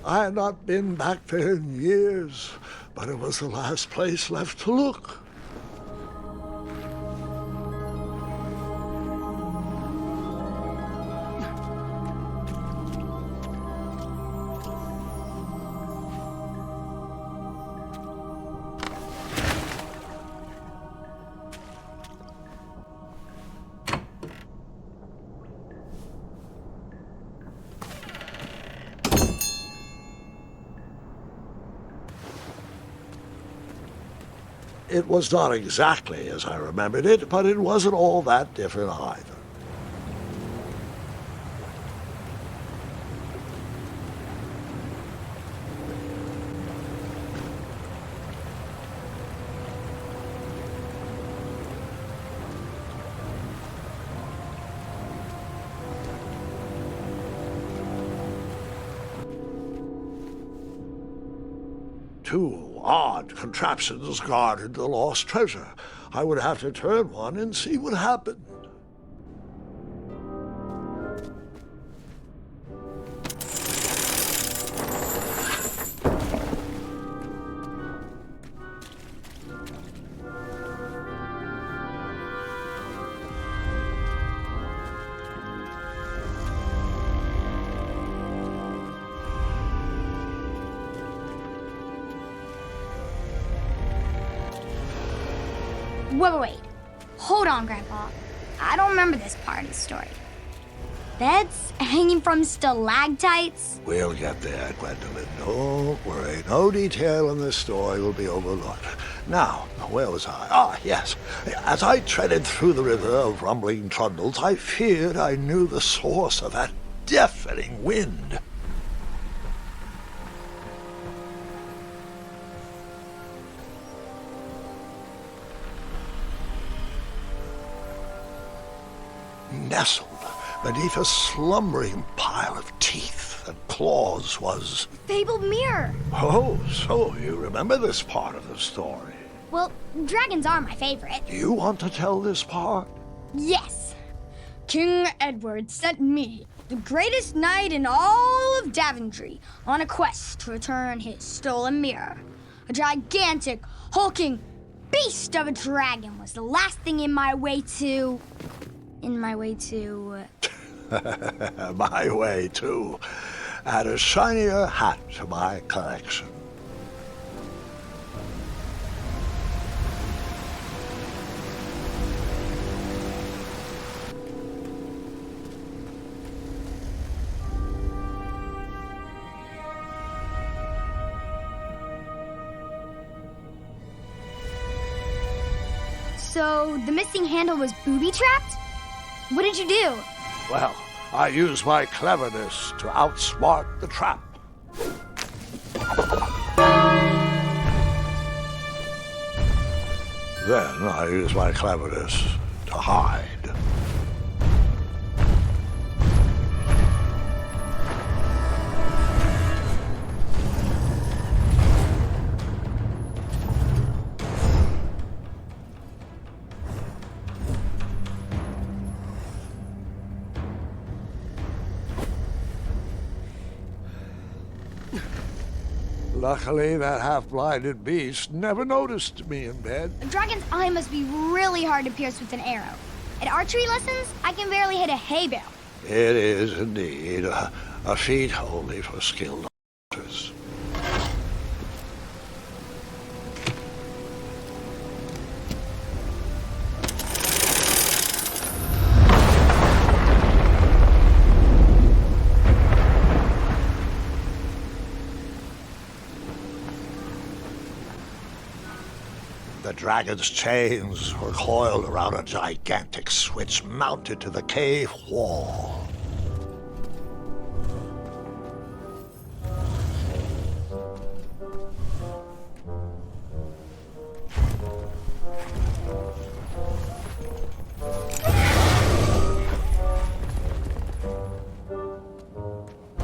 I had not been back there in years, but it was the last place left to look. It was not exactly as I remembered it, but it wasn't all that different either. Two odd contraptions guarded the lost treasure. I would have to turn one and see what happened. Wait. Hold on, Grandpa. I don't remember this part of the story. Beds hanging from stalactites? We'll get there, Gwendolyn. Don't worry. No detail in this story will be overlooked. Now, where was I? Ah, yes. As I treaded through the river of rumbling trundles, I feared I knew the source of that deafening wind. Nestled beneath a slumbering pile of teeth and claws was... Fabled mirror. Oh, so you remember this part of the story. Well, dragons are my favorite. Do you want to tell this part? Yes. King Edward sent me, the greatest knight in all of Daventry, on a quest to return his stolen mirror. A gigantic, hulking beast of a dragon was the last thing in my way to... My way to... Add a shinier hat to my collection. So, the missing handle was booby-trapped? What did you do? Well, I used my cleverness to outsmart the trap. Then I used my cleverness to hide. Luckily, that half-blinded beast never noticed me in bed. A dragon's eye must be really hard to pierce with an arrow. At archery lessons, I can barely hit a hay bale. It is indeed a feat only for skilled hunters. The dragon's chains were coiled around a gigantic switch mounted to the cave wall.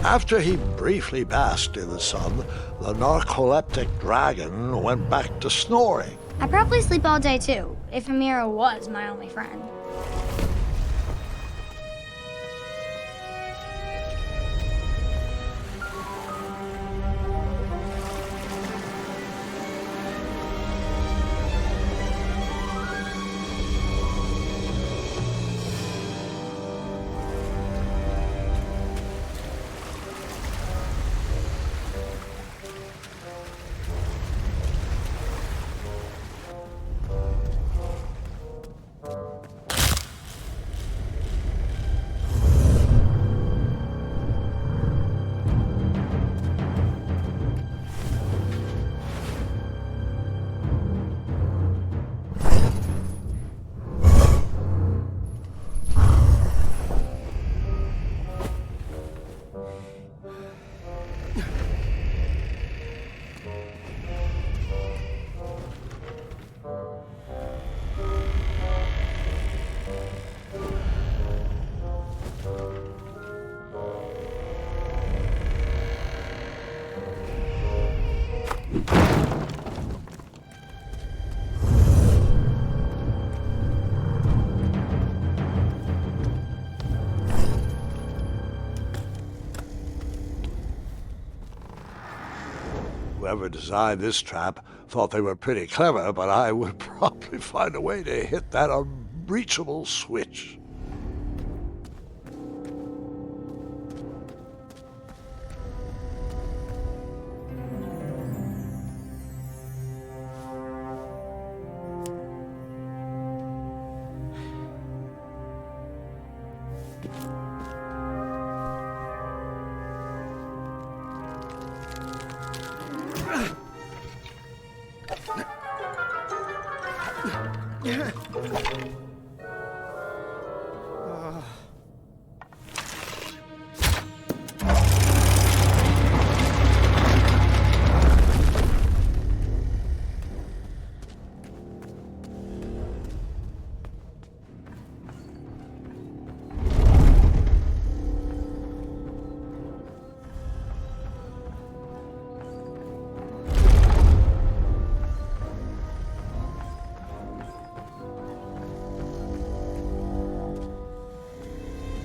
After he briefly basked in the sun, the narcoleptic dragon went back to snoring. I'd probably sleep all day too, if a mirror was my only friend. whoever designed this trap thought they were pretty clever, but I would probably find a way to hit that unreachable switch.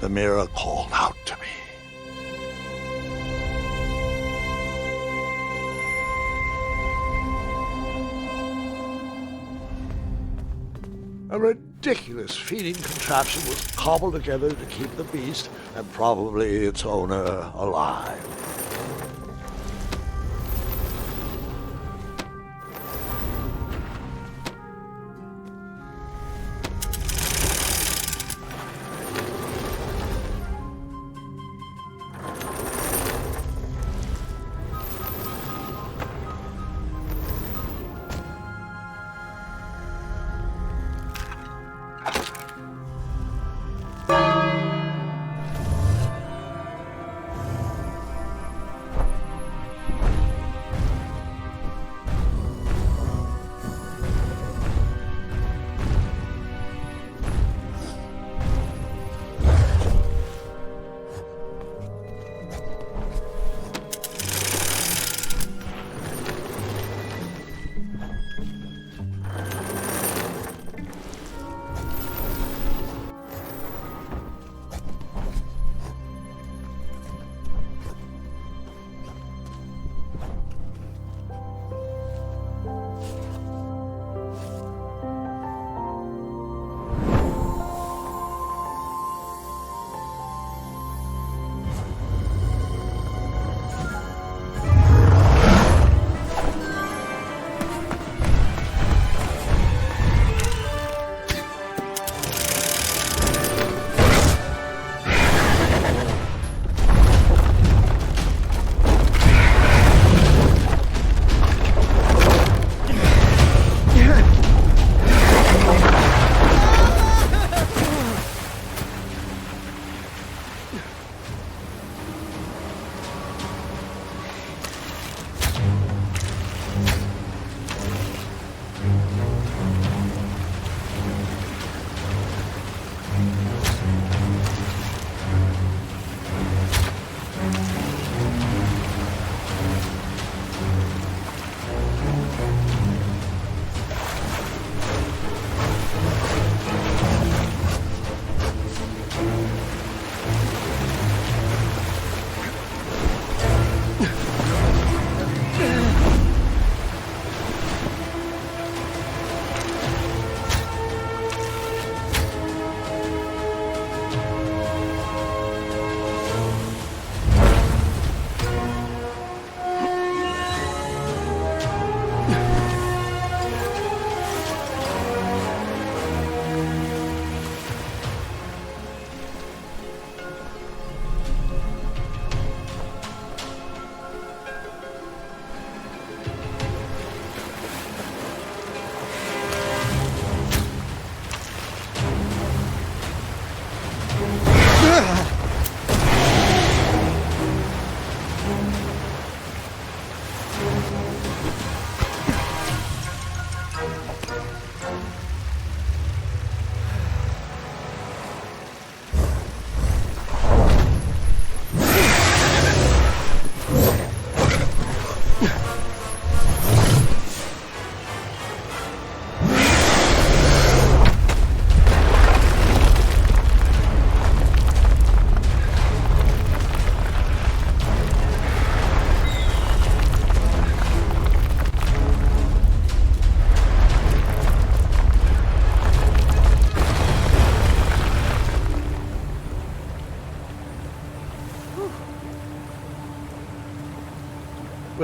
The mirror called out to me. A ridiculous feeding contraption was cobbled together to keep the beast, and probably its owner, alive.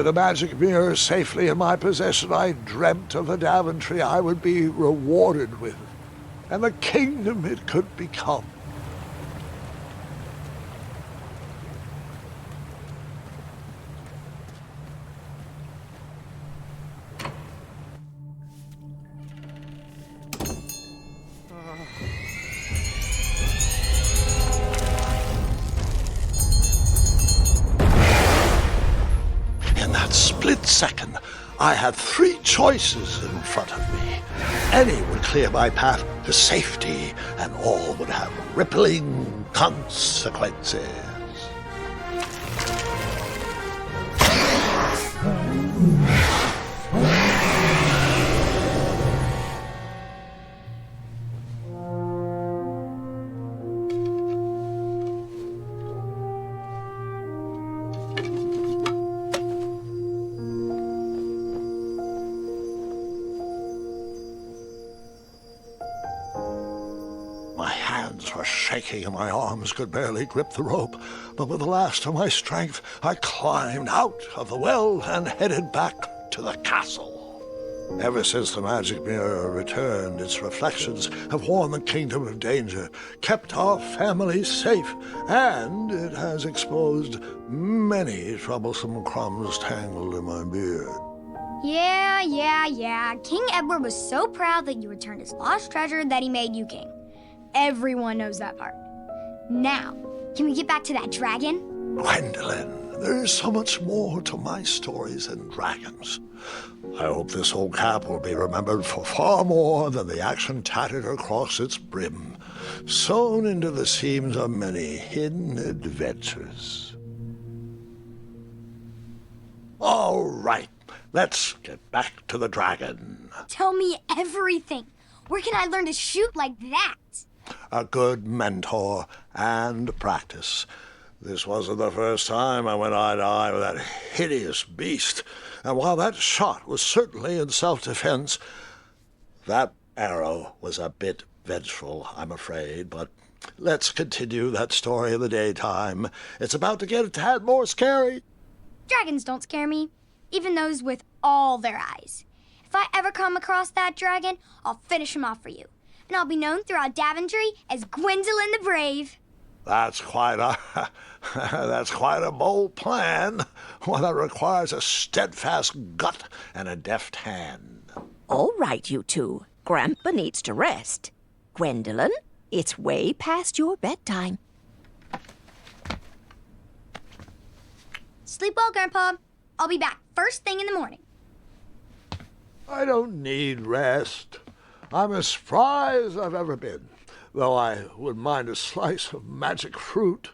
With a magic mirror safely in my possession, I dreamt of the Daventry I would be rewarded with, and the kingdom it could become. In that split second, I had three choices in front of me. Any would clear my path to safety, and all would have rippling consequences. My hands were shaking and my arms could barely grip the rope, but with the last of my strength, I climbed out of the well and headed back to the castle. Ever since the magic mirror returned, its reflections have warned the kingdom of danger, kept our family safe, and it has exposed many troublesome crumbs tangled in my beard. Yeah. King Edward was so proud that you returned his lost treasure that he made you king. Everyone knows that part. Now, can we get back to that dragon? Gwendolyn, there is so much more to my stories than dragons. I hope this old cap will be remembered for far more than the action tattered across its brim, sewn into the seams of many hidden adventures. All right, let's get back to the dragon. Tell me everything. Where can I learn to shoot like that? A good mentor and practice. This wasn't the first time I went eye to eye with that hideous beast, and while that shot was certainly in self-defense, that arrow was a bit vengeful, I'm afraid, but let's continue that story in the daytime. It's about to get a tad more scary. Dragons don't scare me, even those with all their eyes. If I ever come across that dragon, I'll finish him off for you. And I'll be known throughout Daventry as Gwendolyn the Brave. That's quite a bold plan, one that requires a steadfast gut and a deft hand. All right, you two. Grandpa needs to rest. Gwendolyn, it's way past your bedtime. Sleep well, Grandpa. I'll be back first thing in the morning. I don't need rest. I'm as spry as I've ever been, though I wouldn't mind a slice of magic fruit.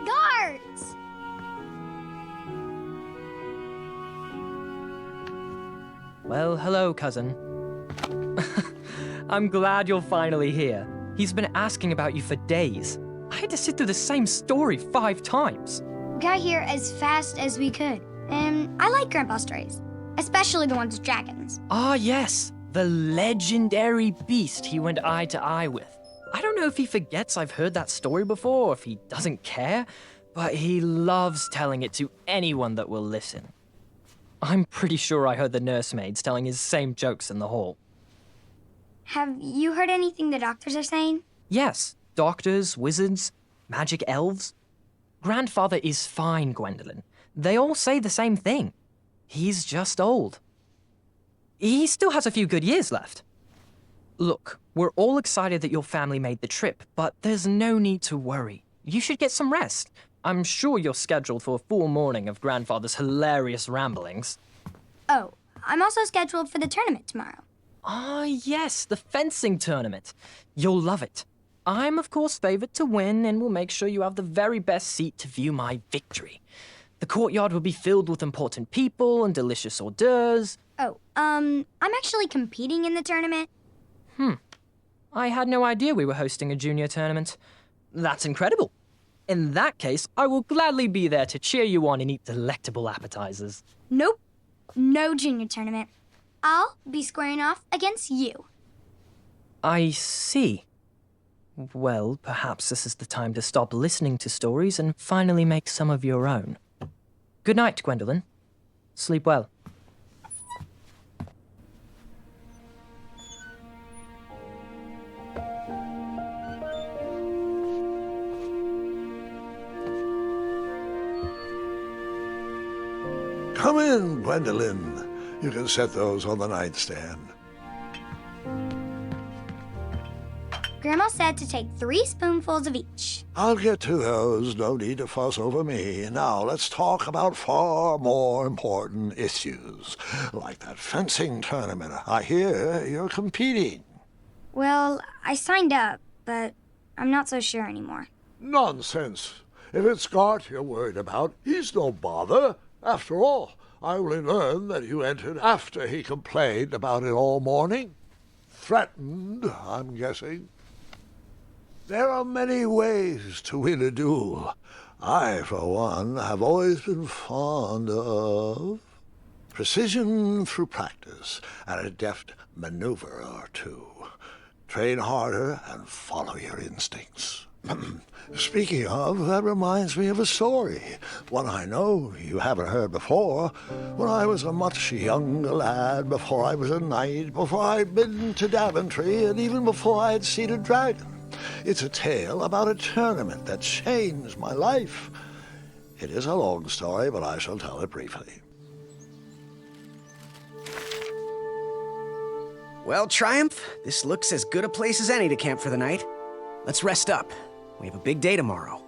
Guards! Well, hello, cousin. I'm glad you're finally here. He's been asking about you for days. I had to sit through the same story 5 times. We got here as fast as we could. And I like Grandpa's stories, especially the ones with dragons. Ah, yes, the legendary beast he went eye to eye with. I don't know if he forgets I've heard that story before or if he doesn't care, but he loves telling it to anyone that will listen. I'm pretty sure I heard the nursemaids telling his same jokes in the hall. Have you heard anything the doctors are saying? Yes, doctors, wizards, magic elves. Grandfather is fine, Gwendolyn. They all say the same thing. He's just old. He still has a few good years left. Look, we're all excited that your family made the trip, but there's no need to worry. You should get some rest. I'm sure you're scheduled for a full morning of Grandfather's hilarious ramblings. Oh, I'm also scheduled for the tournament tomorrow. Ah, yes, the fencing tournament. You'll love it. I'm, of course, favored to win and will make sure you have the very best seat to view my victory. The courtyard will be filled with important people and delicious hors d'oeuvres. Oh, I'm actually competing in the tournament. I had no idea we were hosting a junior tournament. That's incredible. In that case, I will gladly be there to cheer you on and eat delectable appetizers. Nope, no junior tournament. I'll be squaring off against you. I see. Well, perhaps this is the time to stop listening to stories and finally make some of your own. Good night, Gwendolyn. Sleep well. Come in, Gwendolyn. You can set those on the nightstand. Grandma said to take 3 spoonfuls of each. I'll get to those. No need to fuss over me. Now let's talk about far more important issues, like that fencing tournament. I hear you're competing. Well, I signed up, but I'm not so sure anymore. Nonsense. If it's Scott you're worried about, he's no bother. After all, I only learned that you entered after he complained about it all morning. Threatened, I'm guessing. There are many ways to win a duel. I, for one, have always been fond of precision through practice and a deft maneuver or two. Train harder and follow your instincts. Speaking of, that reminds me of a story, one I know you haven't heard before. When I was a much younger lad, before I was a knight, before I'd been to Daventry, and even before I'd seen a dragon. It's a tale about a tournament that changed my life. It is a long story, but I shall tell it briefly. Well, Triumph, this looks as good a place as any to camp for the night. Let's rest up. We have a big day tomorrow.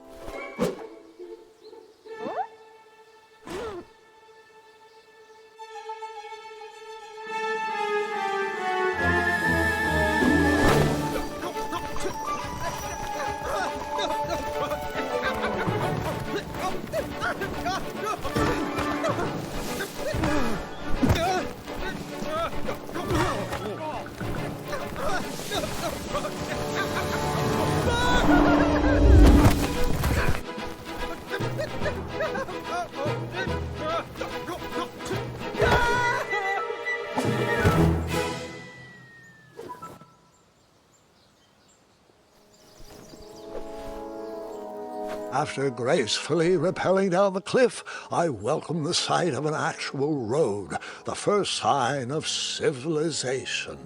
After gracefully rappelling down the cliff, I welcomed the sight of an actual road, the first sign of civilization.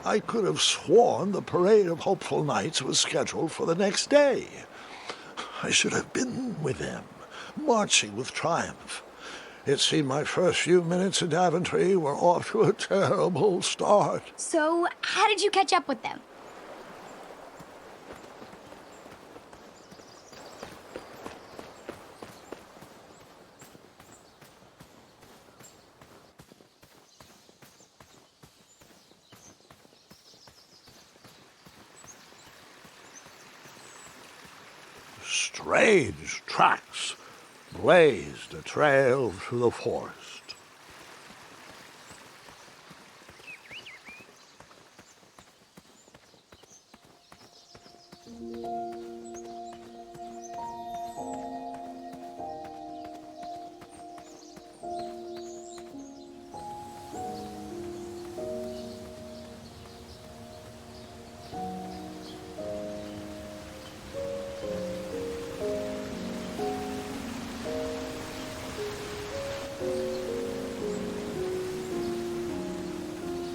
I could have sworn the parade of hopeful knights was scheduled for the next day. I should have been with them, marching with triumph. It seemed my first few minutes in Daventry were off to a terrible start. So, how did you catch up with them? Strange tracks blazed a trail through the forest.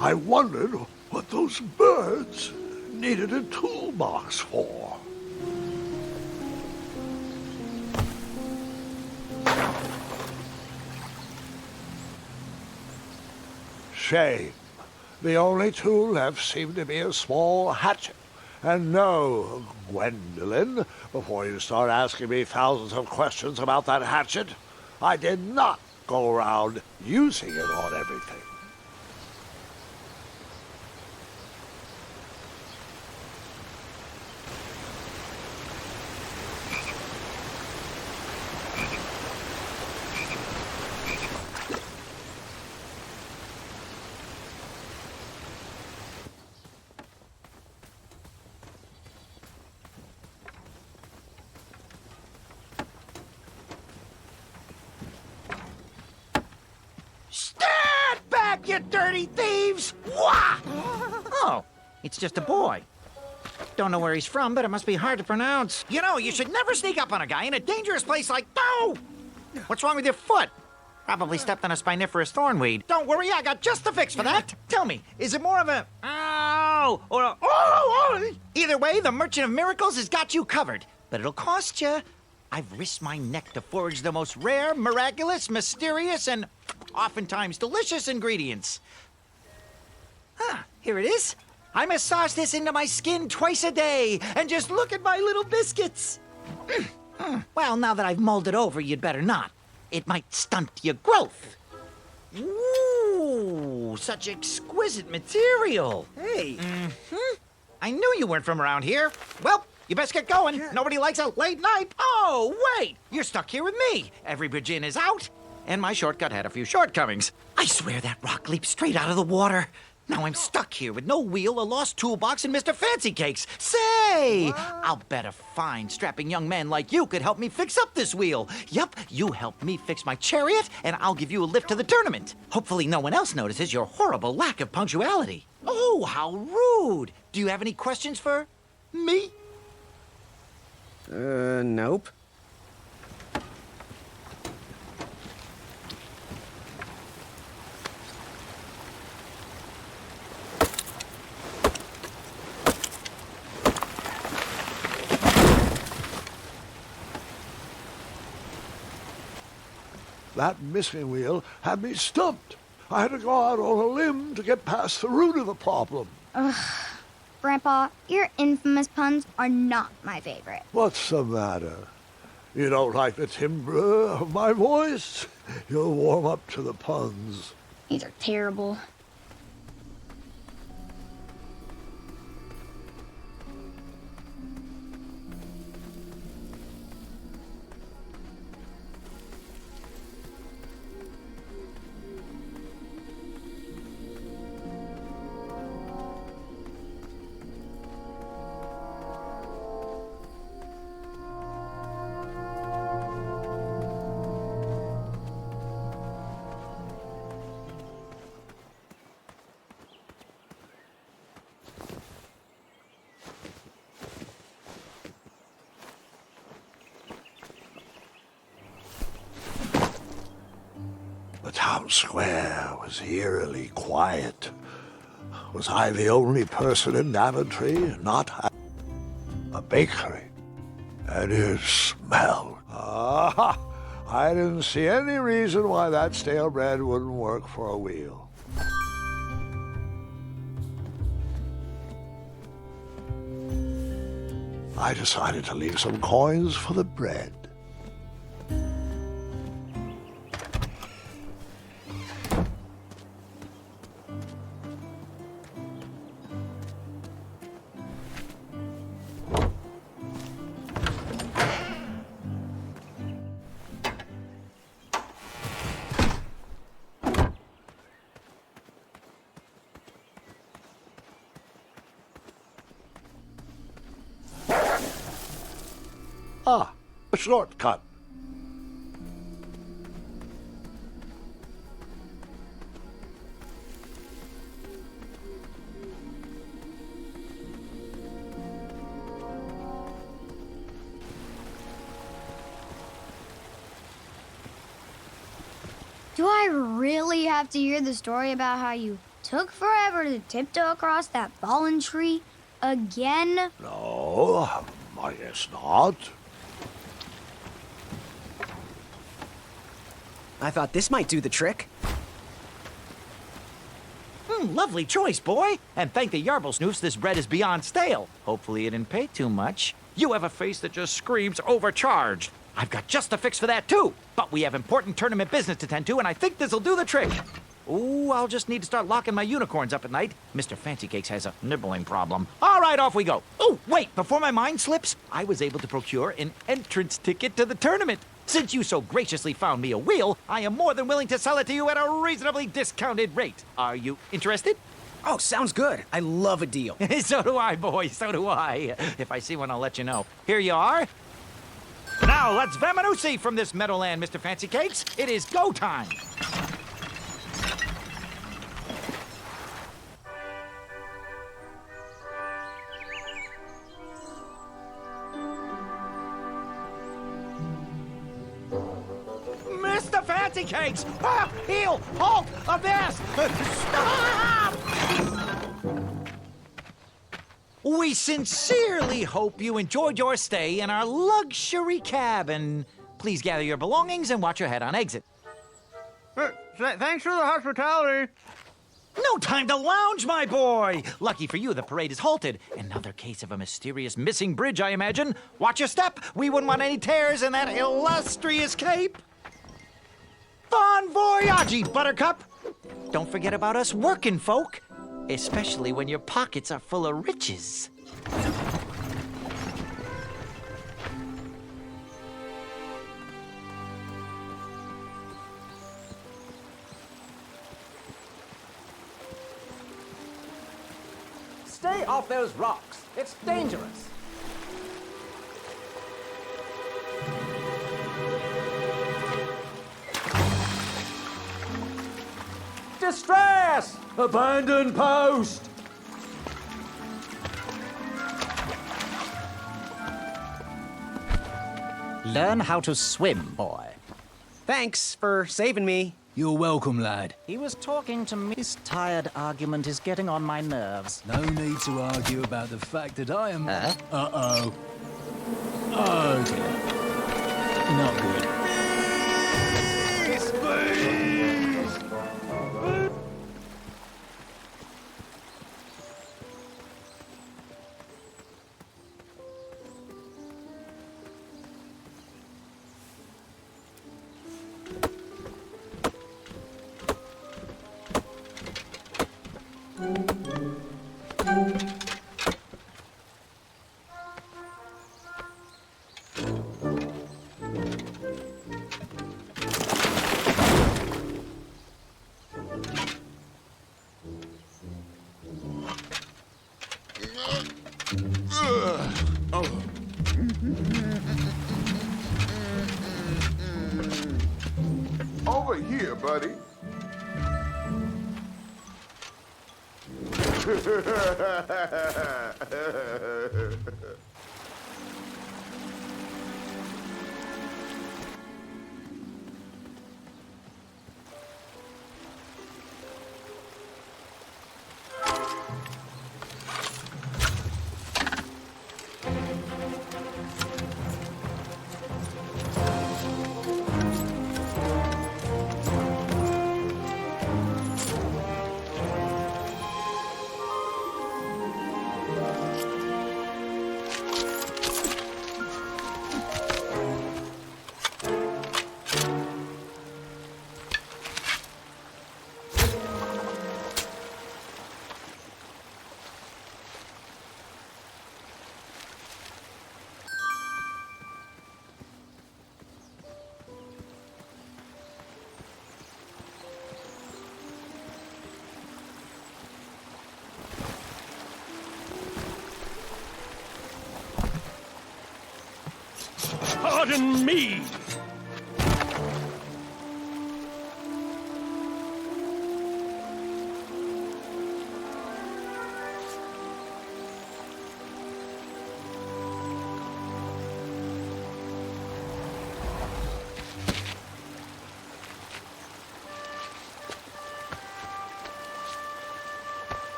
I wondered what those birds needed a toolbox for. Shame. The only tool left seemed to be a small hatchet. And no, Gwendolyn, before you start asking me thousands of questions about that hatchet, I did not go around using it on everything. Stand back, you dirty thieves! Wah! Oh, it's just a boy. Don't know where he's from, but it must be hard to pronounce. You know, you should never sneak up on a guy in a dangerous place like... No! What's wrong with your foot? Probably stepped on a spiniferous thornweed. Don't worry, I got just the fix for that. Tell me, is it more of a... Ow! Or a... Oh! Either way, the Merchant of Miracles has got you covered. But it'll cost you. I've risked my neck to forge the most rare, miraculous, mysterious, and oftentimes delicious ingredients. Here it is. I massage this into my skin twice a day, and just look at my little biscuits. Well, now that I've mulled it over, you'd better not. It might stunt your growth. Ooh, such exquisite material. Hey, I knew you weren't from around here. Well, you best get going. Nobody likes a late night. Oh, wait! You're stuck here with me. Every bridge in is out. And my shortcut had a few shortcomings. I swear that rock leaped straight out of the water. Now I'm stuck here with no wheel, a lost toolbox, and Mr. Fancy Cakes. Say! I'll bet a fine, strapping young man like you could help me fix up this wheel. Yup, you help me fix my chariot, and I'll give you a lift to the tournament. Hopefully no one else notices your horrible lack of punctuality. Oh, how rude! Do you have any questions for me? Nope. That missing wheel had me stumped. I had to go out on a limb to get past the root of the problem. Grandpa, your infamous puns are not my favorite. What's the matter? You don't like the timbre of my voice? You'll warm up to the puns. These are terrible. The town square was eerily quiet. Was I the only person in Daventry not having a bakery? And it smelled. Ah, I didn't see any reason why that stale bread wouldn't work for a wheel. I decided to leave some coins for the bread. Ah, a shortcut. Do I really have to hear the story about how you took forever to tiptoe across that fallen tree again? No, I guess not. I thought this might do the trick. Lovely choice, boy. And thank the Yarblesnoofs, this bread is beyond stale. Hopefully it didn't pay too much. You have a face that just screams overcharged. I've got just the fix for that, too. But we have important tournament business to tend to, and I think this'll do the trick. Ooh, I'll just need to start locking my unicorns up at night. Mr. Fancy Cakes has a nibbling problem. All right, off we go. Oh, wait, before my mind slips, I was able to procure an entrance ticket to the tournament. Since you so graciously found me a wheel, I am more than willing to sell it to you at a reasonably discounted rate. Are you interested? Oh, sounds good. I love a deal. So do I, boy, so do I. If I see one, I'll let you know. Here you are. Now, let's Vamanusi from this meadowland, Mr. Fancy Cakes. It is go time. Mr. Fancy Cakes! Ah, heel! Halt! Avast! Stop! We sincerely hope you enjoyed your stay in our luxury cabin. Please gather your belongings and watch your head on exit. Thanks for the hospitality. No time to lounge, my boy! Lucky for you, the parade is halted. Another case of a mysterious missing bridge, I imagine. Watch your step. We wouldn't want any tears in that illustrious cape. Bon voyage, Buttercup! Don't forget about us working folk, especially when your pockets are full of riches. Stay off those rocks. It's dangerous. Distress! Abandon post! Learn how to swim, boy. Thanks for saving me. You're welcome, lad. He was talking to me. This tired argument is getting on my nerves. No need to argue about the fact that I am... Uh-oh. Oh, dear. Not good. Over here, buddy. Pardon me!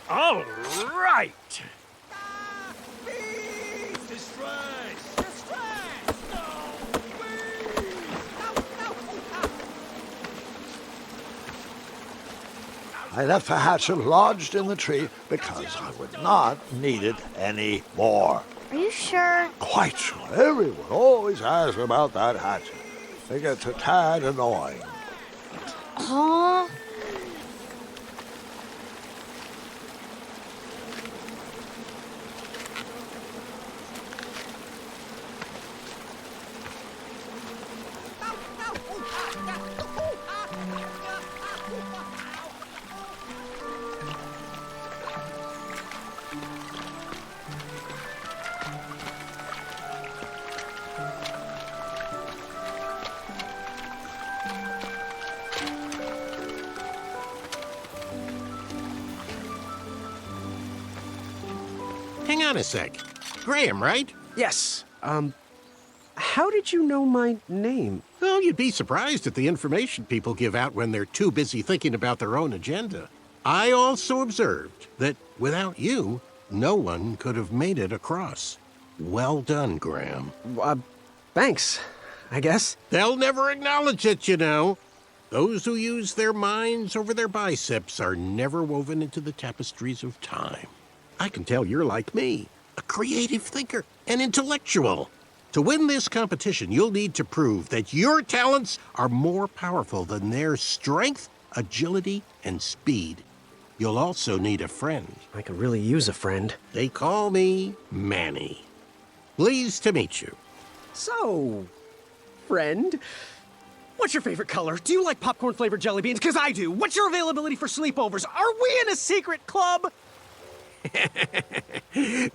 All right! I left the hatchet lodged in the tree because I would not need it any more. Are you sure? Quite sure. Everyone always asks about that hatchet. It gets a tad annoying. Huh? Hang on a sec. Graham, right? Yes. How did you know my name? Oh, you'd be surprised at the information people give out when they're too busy thinking about their own agenda. I also observed that without you, no one could have made it across. Well done, Graham. Thanks, I guess. They'll never acknowledge it, you know. Those who use their minds over their biceps are never woven into the tapestries of time. I can tell you're like me, a creative thinker, an intellectual. To win this competition, you'll need to prove that your talents are more powerful than their strength, agility, and speed. You'll also need a friend. I could really use a friend. They call me Manny. Pleased to meet you. So, friend, what's your favorite color? Do you like popcorn-flavored jelly beans? Because I do. What's your availability for sleepovers? Are we in a secret club?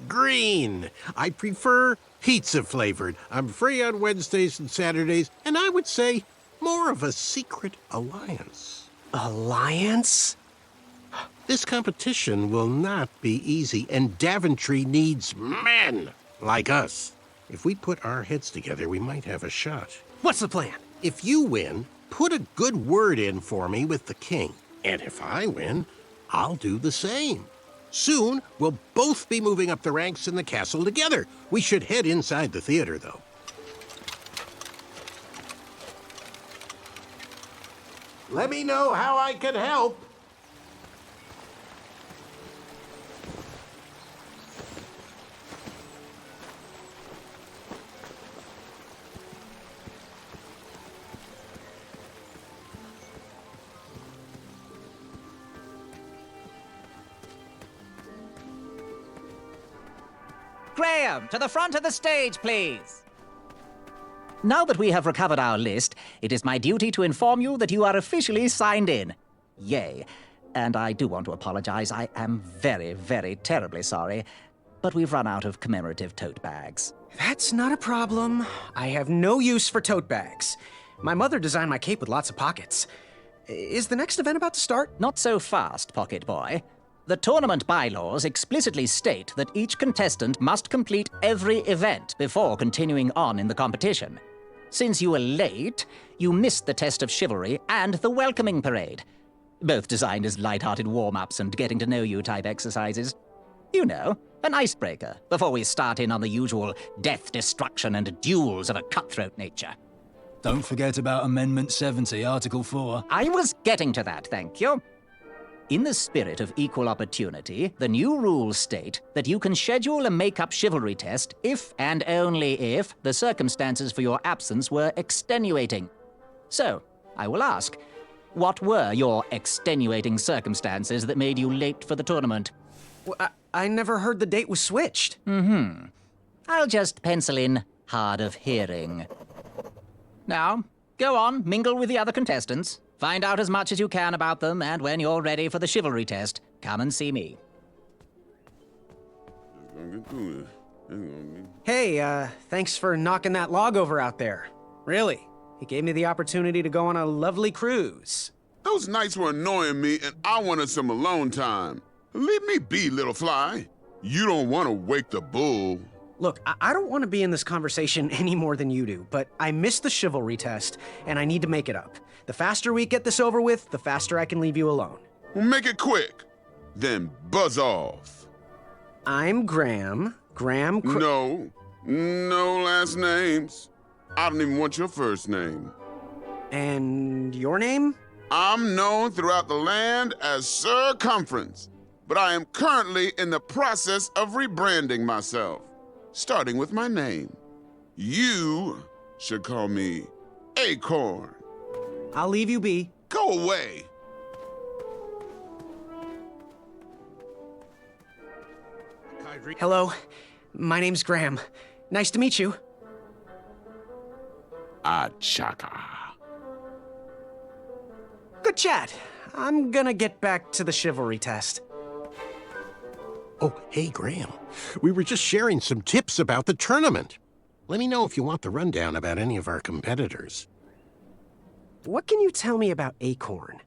Green. I prefer pizza-flavored. I'm free on Wednesdays and Saturdays, and I would say more of a secret alliance. Alliance? This competition will not be easy, and Daventry needs men like us. If we put our heads together, we might have a shot. What's the plan? If you win, put a good word in for me with the king. And if I win, I'll do the same. Soon, we'll both be moving up the ranks in the castle together. We should head inside the theater, though. Let me know how I can help. Graham, to the front of the stage, please. Now that we have recovered our list, it is my duty to inform you that you are officially signed in. Yay. And I do want to apologize. I am very, very terribly sorry. But we've run out of commemorative tote bags. That's not a problem. I have no use for tote bags. My mother designed my cape with lots of pockets. Is the next event about to start? Not so fast, Pocket Boy. The tournament bylaws explicitly state that each contestant must complete every event before continuing on in the competition. Since you were late, you missed the test of chivalry and the welcoming parade. Both designed as light-hearted warm-ups and getting-to-know-you type exercises. You know, an icebreaker before we start in on the usual death, destruction, and duels of a cutthroat nature. Don't forget about Amendment 70, Article 4. I was getting to that, thank you. In the spirit of equal opportunity, the new rules state that you can schedule a make-up chivalry test if and only if the circumstances for your absence were extenuating. So, I will ask, what were your extenuating circumstances that made you late for the tournament? Well, I never heard the date was switched. I'll just pencil in hard of hearing. Now, go on, mingle with the other contestants. Find out as much as you can about them, and when you're ready for the chivalry test, come and see me. Hey, thanks for knocking that log over out there. Really, it gave me the opportunity to go on a lovely cruise. Those nights were annoying me, and I wanted some alone time. Leave me be, little fly. You don't want to wake the bull. Look, I don't want to be in this conversation any more than you do, but I missed the chivalry test, and I need to make it up. The faster we get this over with, the faster I can leave you alone. Well, make it quick. Then buzz off. I'm Graham. No last names. I don't even want your first name. And your name? I'm known throughout the land as Circumference, but I am currently in the process of rebranding myself, starting with my name. You should call me Acorn. I'll leave you be. Go away. Hello, my name's Graham. Nice to meet you. Achaka. Good chat. I'm gonna get back to the chivalry test. Oh, hey, Graham. We were just sharing some tips about the tournament. Let me know if you want the rundown about any of our competitors. What can you tell me about Acorn?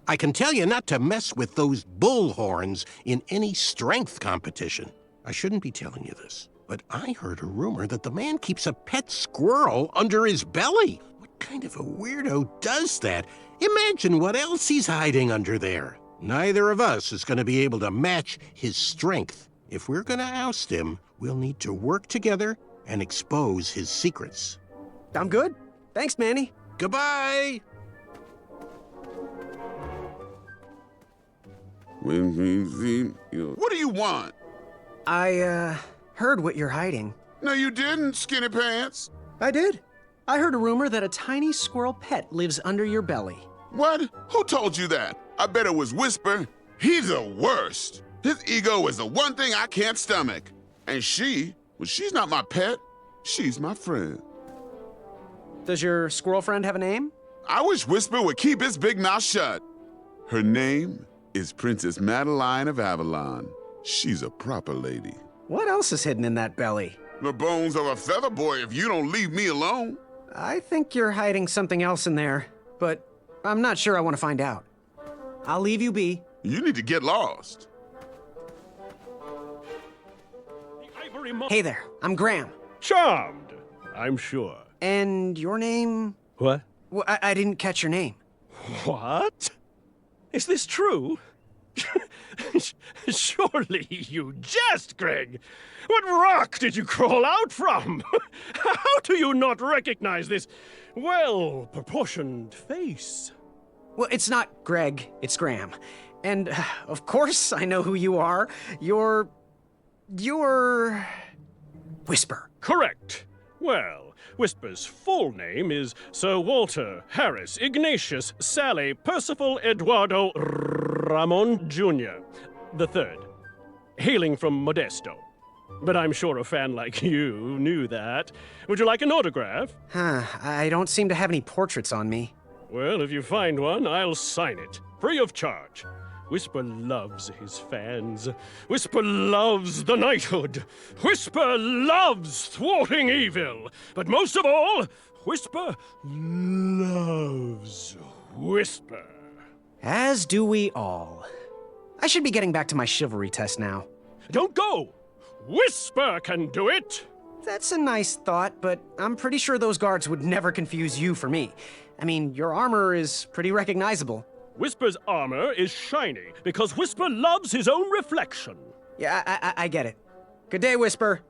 I can tell you not to mess with those bullhorns in any strength competition. I shouldn't be telling you this, but I heard a rumor that the man keeps a pet squirrel under his belly. What kind of a weirdo does that? Imagine what else he's hiding under there. Neither of us is going to be able to match his strength. If we're going to oust him, we'll need to work together and expose his secrets. I'm good. Thanks, Manny. Goodbye! What do you want? I, heard what you're hiding. No, you didn't, Skinny Pants. I did. I heard a rumor that a tiny squirrel pet lives under your belly. What? Who told you that? I bet it was Whisper. He's the worst. His ego is the one thing I can't stomach. And she's not my pet. She's my friend. Does your squirrel friend have a name? I wish Whisper would keep his big mouth shut. Her name is Princess Madeline of Avalon. She's a proper lady. What else is hidden in that belly? The bones of a feather boy if you don't leave me alone. I think you're hiding something else in there, but I'm not sure I want to find out. I'll leave you be. You need to get lost. Hey there, I'm Graham. Charmed, I'm sure. And your name? What? Well, I didn't catch your name. What? Is this true? Surely you jest, Greg. What rock did you crawl out from? How do you not recognize this well-proportioned face? Well, it's not Greg, it's Graham. And, of course, I know who you are. You're... Whisper. Correct. Well, Whisper's full name is Sir Walter Harris Ignatius Sally Percival Eduardo Ramon Jr. the Third, hailing from Modesto. But I'm sure a fan like you knew that. Would you like an autograph? I don't seem to have any portraits on me. Well, if you find one, I'll sign it, free of charge. Whisper loves his fans. Whisper loves the knighthood. Whisper loves thwarting evil. But most of all, Whisper loves Whisper. As do we all. I should be getting back to my chivalry test now. Don't go! Whisper can do it! That's a nice thought, but I'm pretty sure those guards would never confuse you for me. I mean, your armor is pretty recognizable. Whisper's armor is shiny because Whisper loves his own reflection. Yeah, I get it. Good day, Whisper.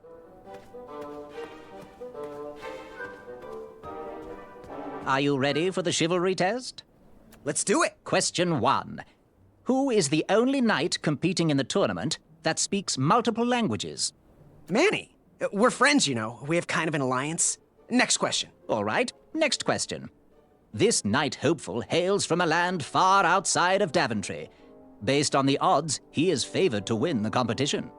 Are you ready for the chivalry test? Let's do it. Question 1. Who is the only knight competing in the tournament that speaks multiple languages? Manny. We're friends, you know. We have kind of an alliance. Next question. All right, next question. This knight hopeful hails from a land far outside of Daventry. Based on the odds, he is favored to win the competition.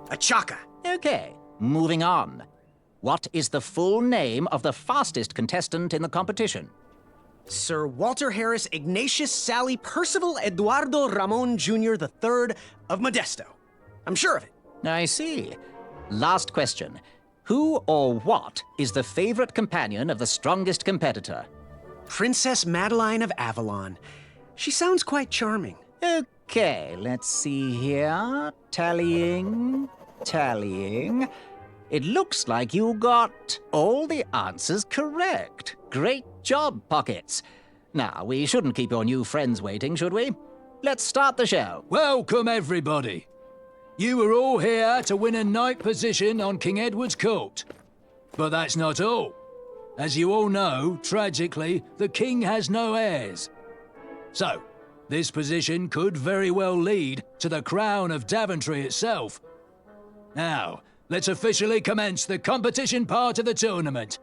Achaka. Okay, moving on. What is the full name of the fastest contestant in the competition? Sir Walter Harris Ignatius Sally Percival Eduardo Ramon Jr. the Third of Modesto. I'm sure of it. I see. Last question. Who or what is the favorite companion of the strongest competitor? Princess Madeline of Avalon. She sounds quite charming. Okay, let's see here. Tallying. It looks like you got all the answers correct. Great job, Pockets. Now, we shouldn't keep your new friends waiting, should we? Let's start the show. Welcome, everybody. You are all here to win a knight position on King Edward's court. But that's not all. As you all know, tragically, the king has no heirs. So, this position could very well lead to the crown of Daventry itself. Now, let's officially commence the competition part of the tournament.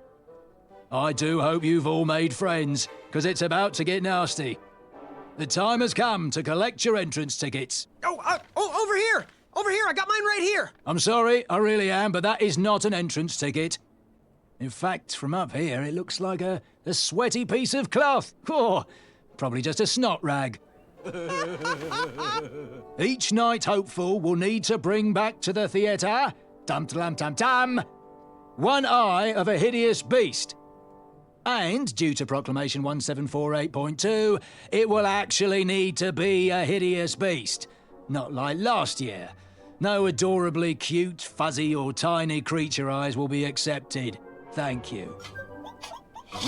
I do hope you've all made friends, because it's about to get nasty. The time has come to collect your entrance tickets. Oh, over here! Over here, I got mine right here! I'm sorry, I really am, but that is not an entrance ticket. In fact, from up here, it looks like a sweaty piece of cloth. Oh, probably just a snot rag. Each knight hopeful will need to bring back to the theatre, dum-dum-dum-dum, one eye of a hideous beast. And, due to Proclamation 1748.2, it will actually need to be a hideous beast. Not like last year. No adorably cute, fuzzy, or tiny creature eyes will be accepted. Thank you.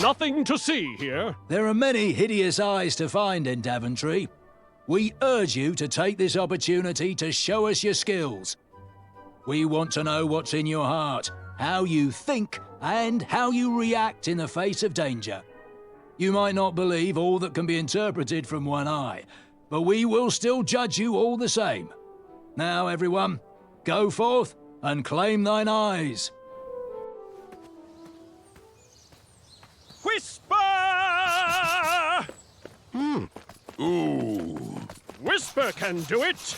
Nothing to see here. There are many hideous eyes to find in Daventry. We urge you to take this opportunity to show us your skills. We want to know what's in your heart, how you think, and how you react in the face of danger. You might not believe all that can be interpreted from one eye, but we will still judge you all the same. Now, everyone, go forth and claim thine eyes. Whisper! Ooh. Whisper can do it.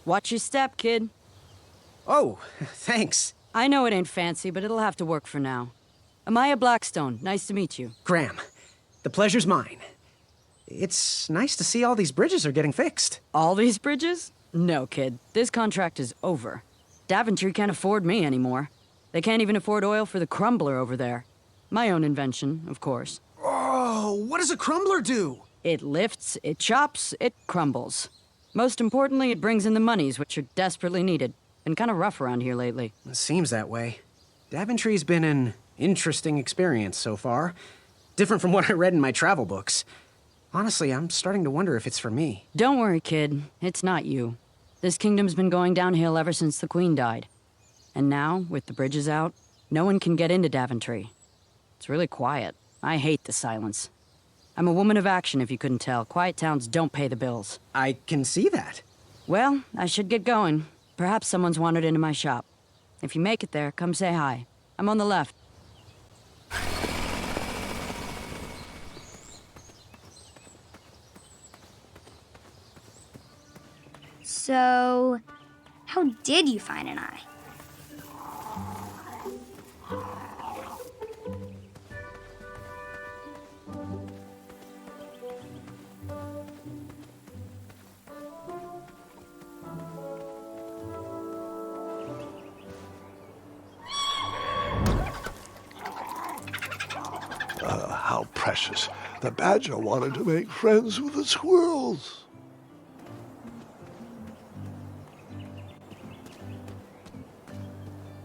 Watch your step, kid. Oh, thanks. I know it ain't fancy, but it'll have to work for now. Amaya Blackstone, nice to meet you. Graham, the pleasure's mine. It's nice to see all these bridges are getting fixed. All these bridges? No, kid. This contract is over. Daventry can't afford me anymore. They can't even afford oil for the crumbler over there. My own invention, of course. Oh, what does a crumbler do? It lifts, it chops, it crumbles. Most importantly, it brings in the monies, which are desperately needed. Been kind of rough around here lately. It seems that way. Daventry's been an interesting experience so far. Different from what I read in my travel books. Honestly, I'm starting to wonder if it's for me. Don't worry, kid. It's not you. This kingdom's been going downhill ever since the Queen died. And now, with the bridges out, no one can get into Daventry. It's really quiet. I hate the silence. I'm a woman of action, if you couldn't tell. Quiet towns don't pay the bills. I can see that. Well, I should get going. Perhaps someone's wandered into my shop. If you make it there, come say hi. I'm on the left. So, how did you find an eye? How precious. The badger wanted to make friends with the squirrels.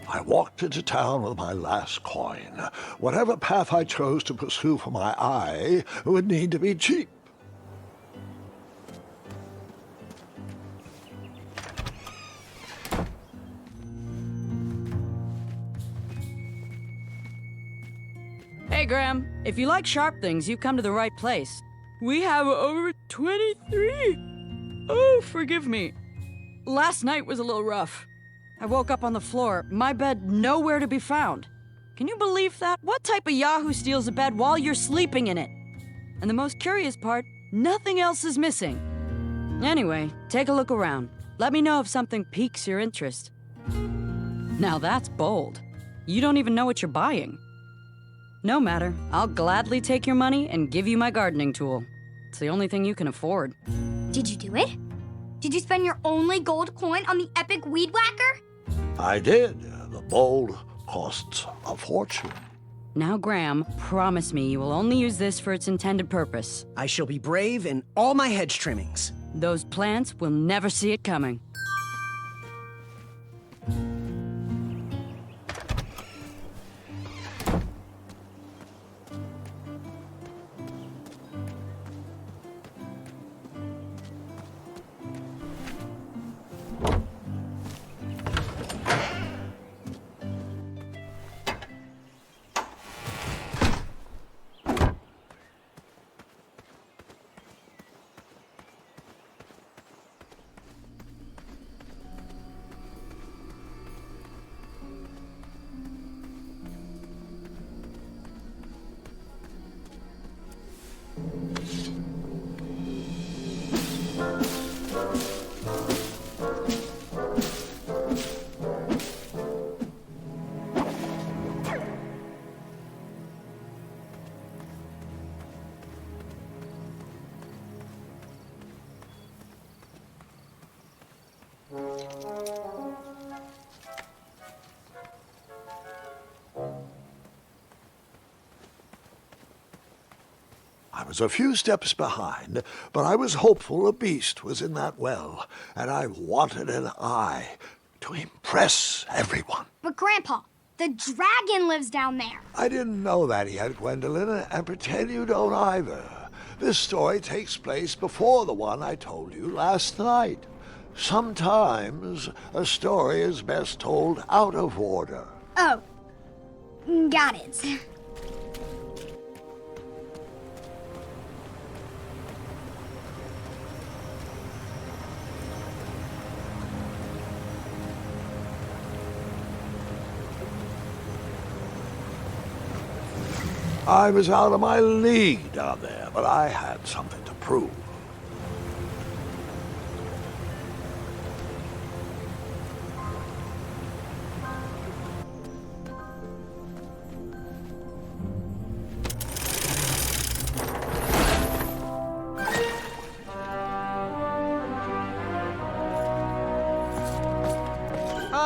I walked into town with my last coin. Whatever path I chose to pursue for my eye would need to be cheap. Hey, Graham. If you like sharp things, you've come to the right place. We have over 23. Oh, forgive me. Last night was a little rough. I woke up on the floor, my bed nowhere to be found. Can you believe that? What type of Yahoo steals a bed while you're sleeping in it? And the most curious part, nothing else is missing. Anyway, take a look around. Let me know if something piques your interest. Now that's bold. You don't even know what you're buying. No matter, I'll gladly take your money and give you my gardening tool. It's the only thing you can afford. Did you do it? Did you spend your only gold coin on the epic weed whacker? I did. The bulb costs a fortune. Now, Graham, promise me you will only use this for its intended purpose. I shall be brave in all my hedge trimmings. Those plants will never see it coming. I was a few steps behind, but I was hopeful a beast was in that well, and I wanted an eye to impress everyone. But Grandpa, the dragon lives down there. I didn't know that yet, Gwendolyn, and pretend you don't either. This story takes place before the one I told you last night. Sometimes a story is best told out of order. Oh, got it. I was out of my league down there, but I had something to prove.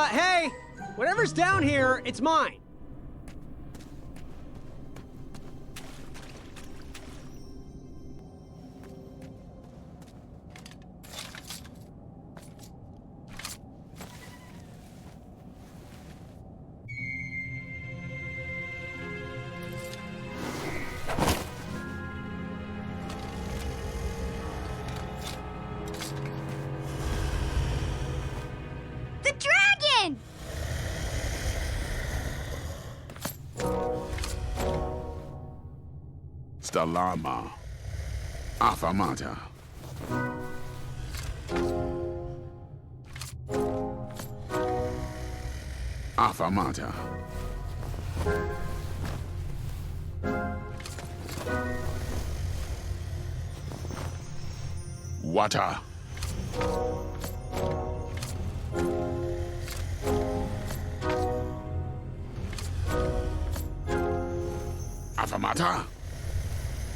Hey! Whatever's down here, it's mine. The dragon! Stalama. Afamata. Afamata. Wata. Afamata.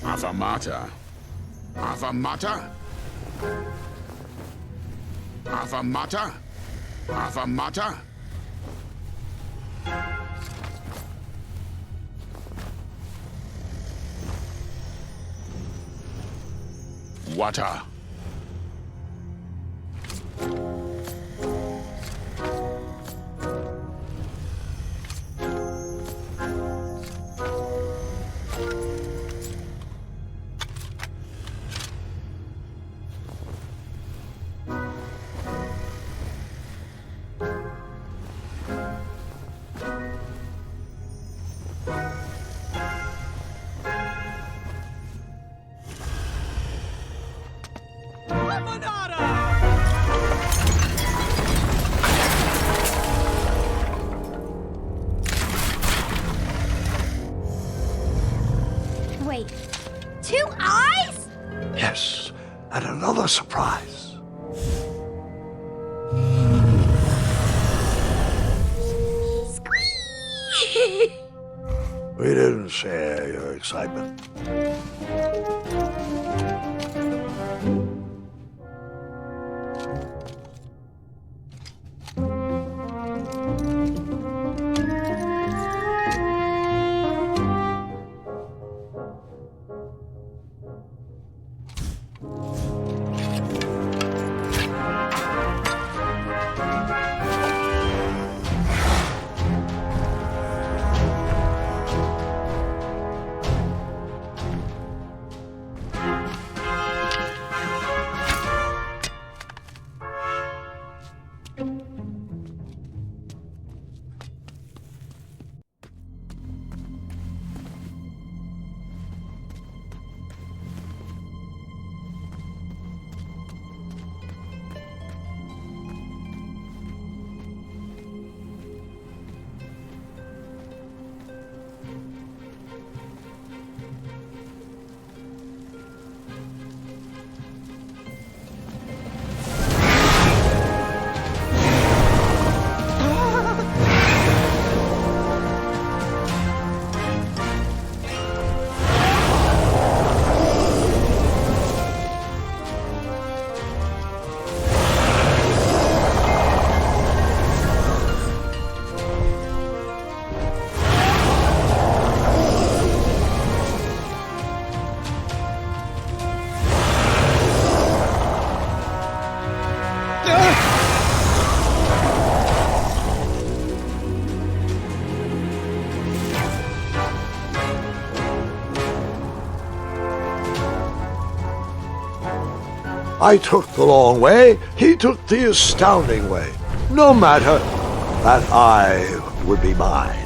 Afamata. Afamata. Afamata. Afamata. Wata. and another surprise. We didn't share your excitement. I took the long way, he took the astounding way. No matter, that eye would be mine.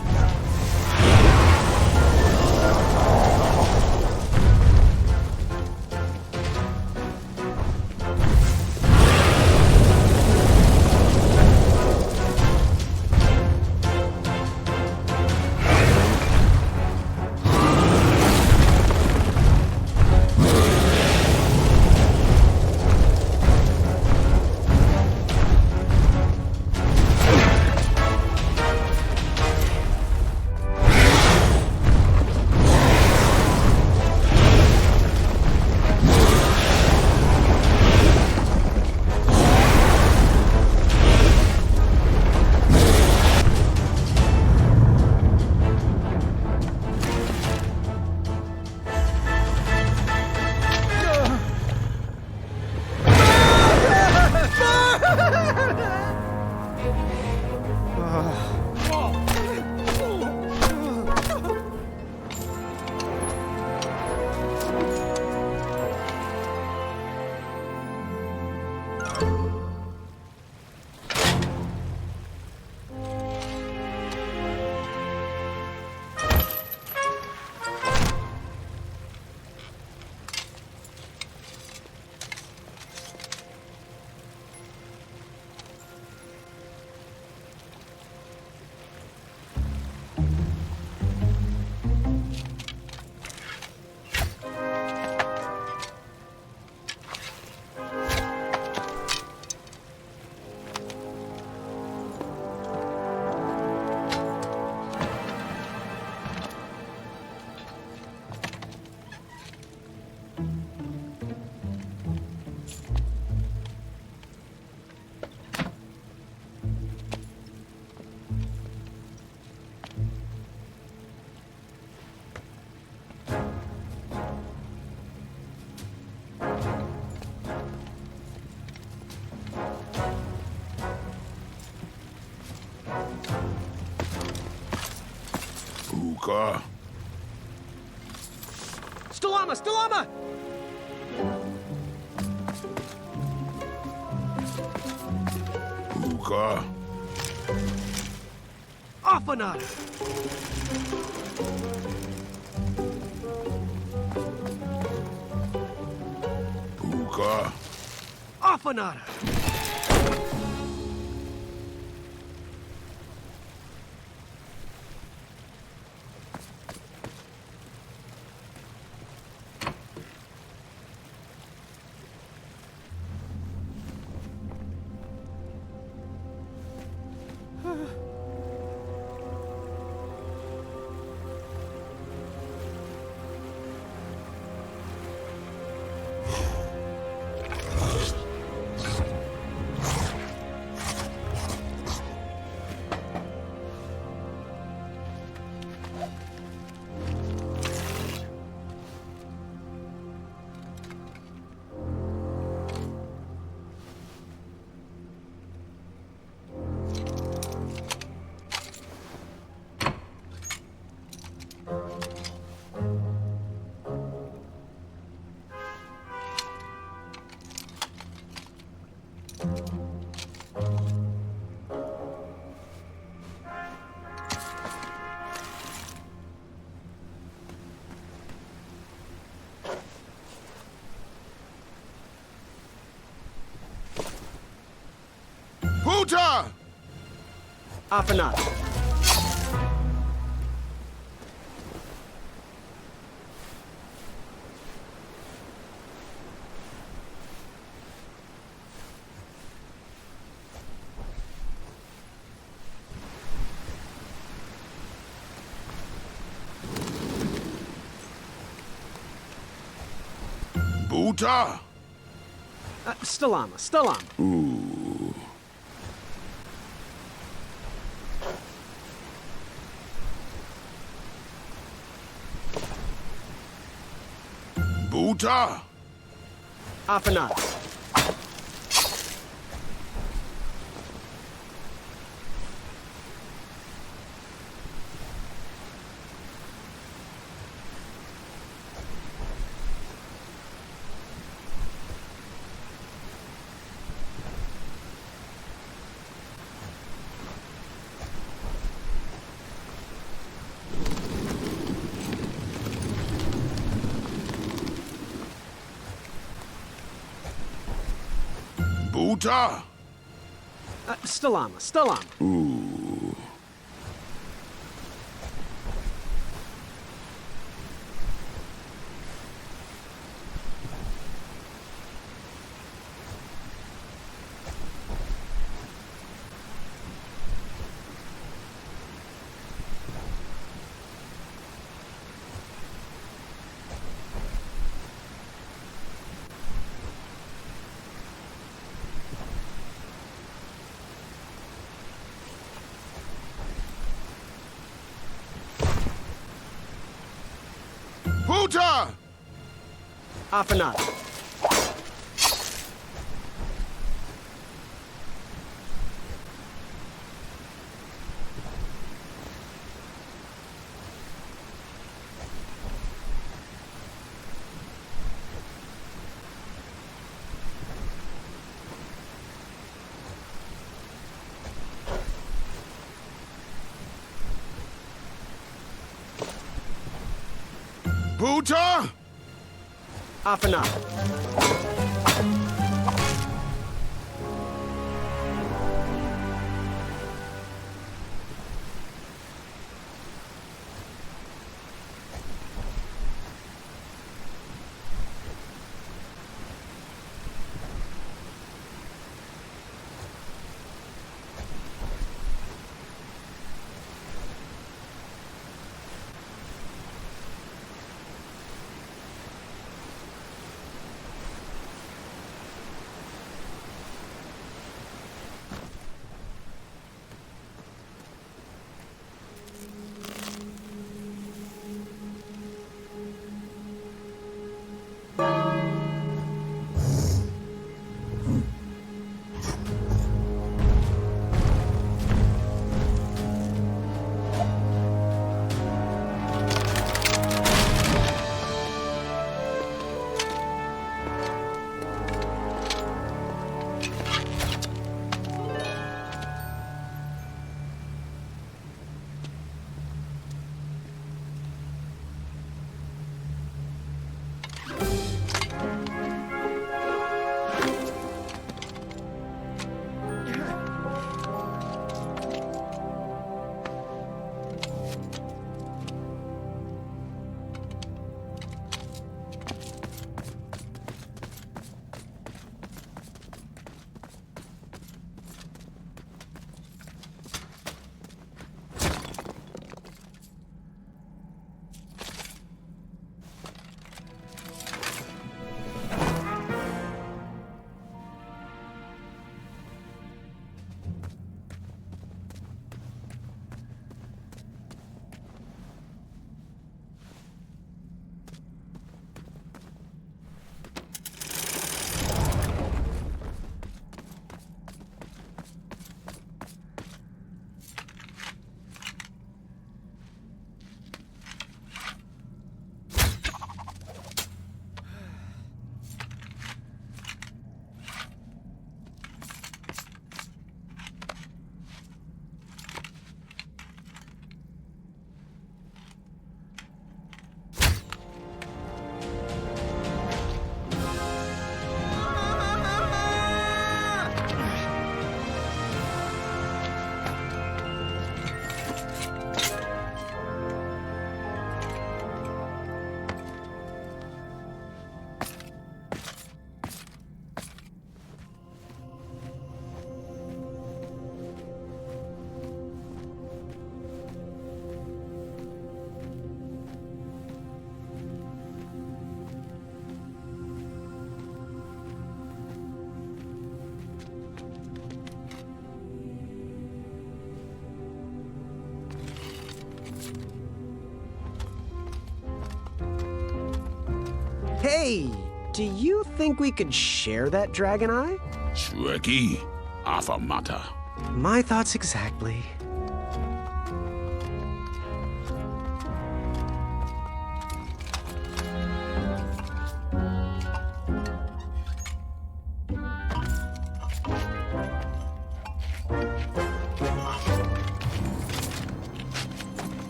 Puka. Stalama! Stalama! Puka. Afanada! Puka. Afanada! Buta! Afanat. Buta! Stalama. Ooh. Buta! Afanat. Buta! Stalama. Ooh. Buta! Afanat. Buta! Afanat. Hey, do you think we could share that dragon eye? Shrekky, affirmata. My thoughts exactly.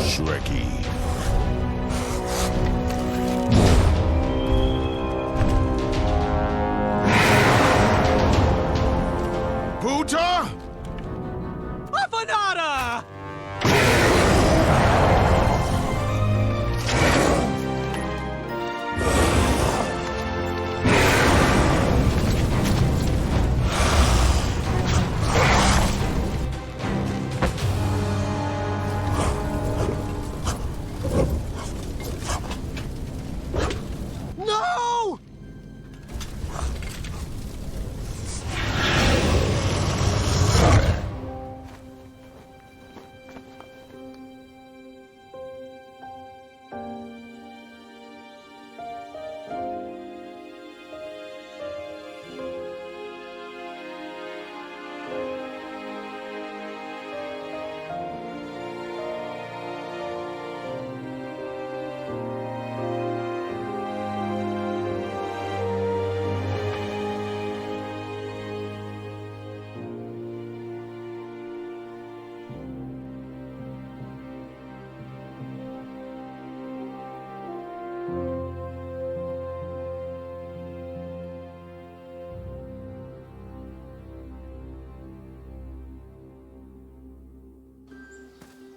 Shrekky. Buta? Afanada! No!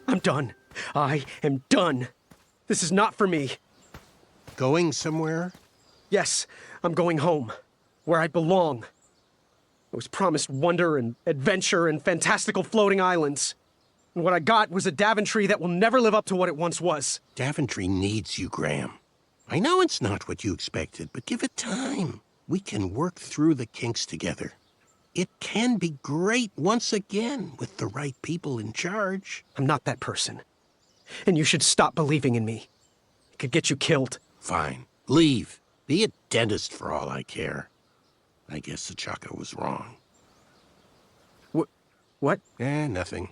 I'm done. I am done. This is not for me. Going somewhere? Yes, I'm going home, where I belong. I was promised wonder and adventure and fantastical floating islands. And what I got was a Daventry that will never live up to what it once was. Daventry needs you, Graham. I know it's not what you expected, but give it time. We can work through the kinks together. It can be great once again with the right people in charge. I'm not that person. And you should stop believing in me. It could get you killed. Fine. Leave. Be a dentist for all I care. I guess Achaka was wrong. What? Nothing.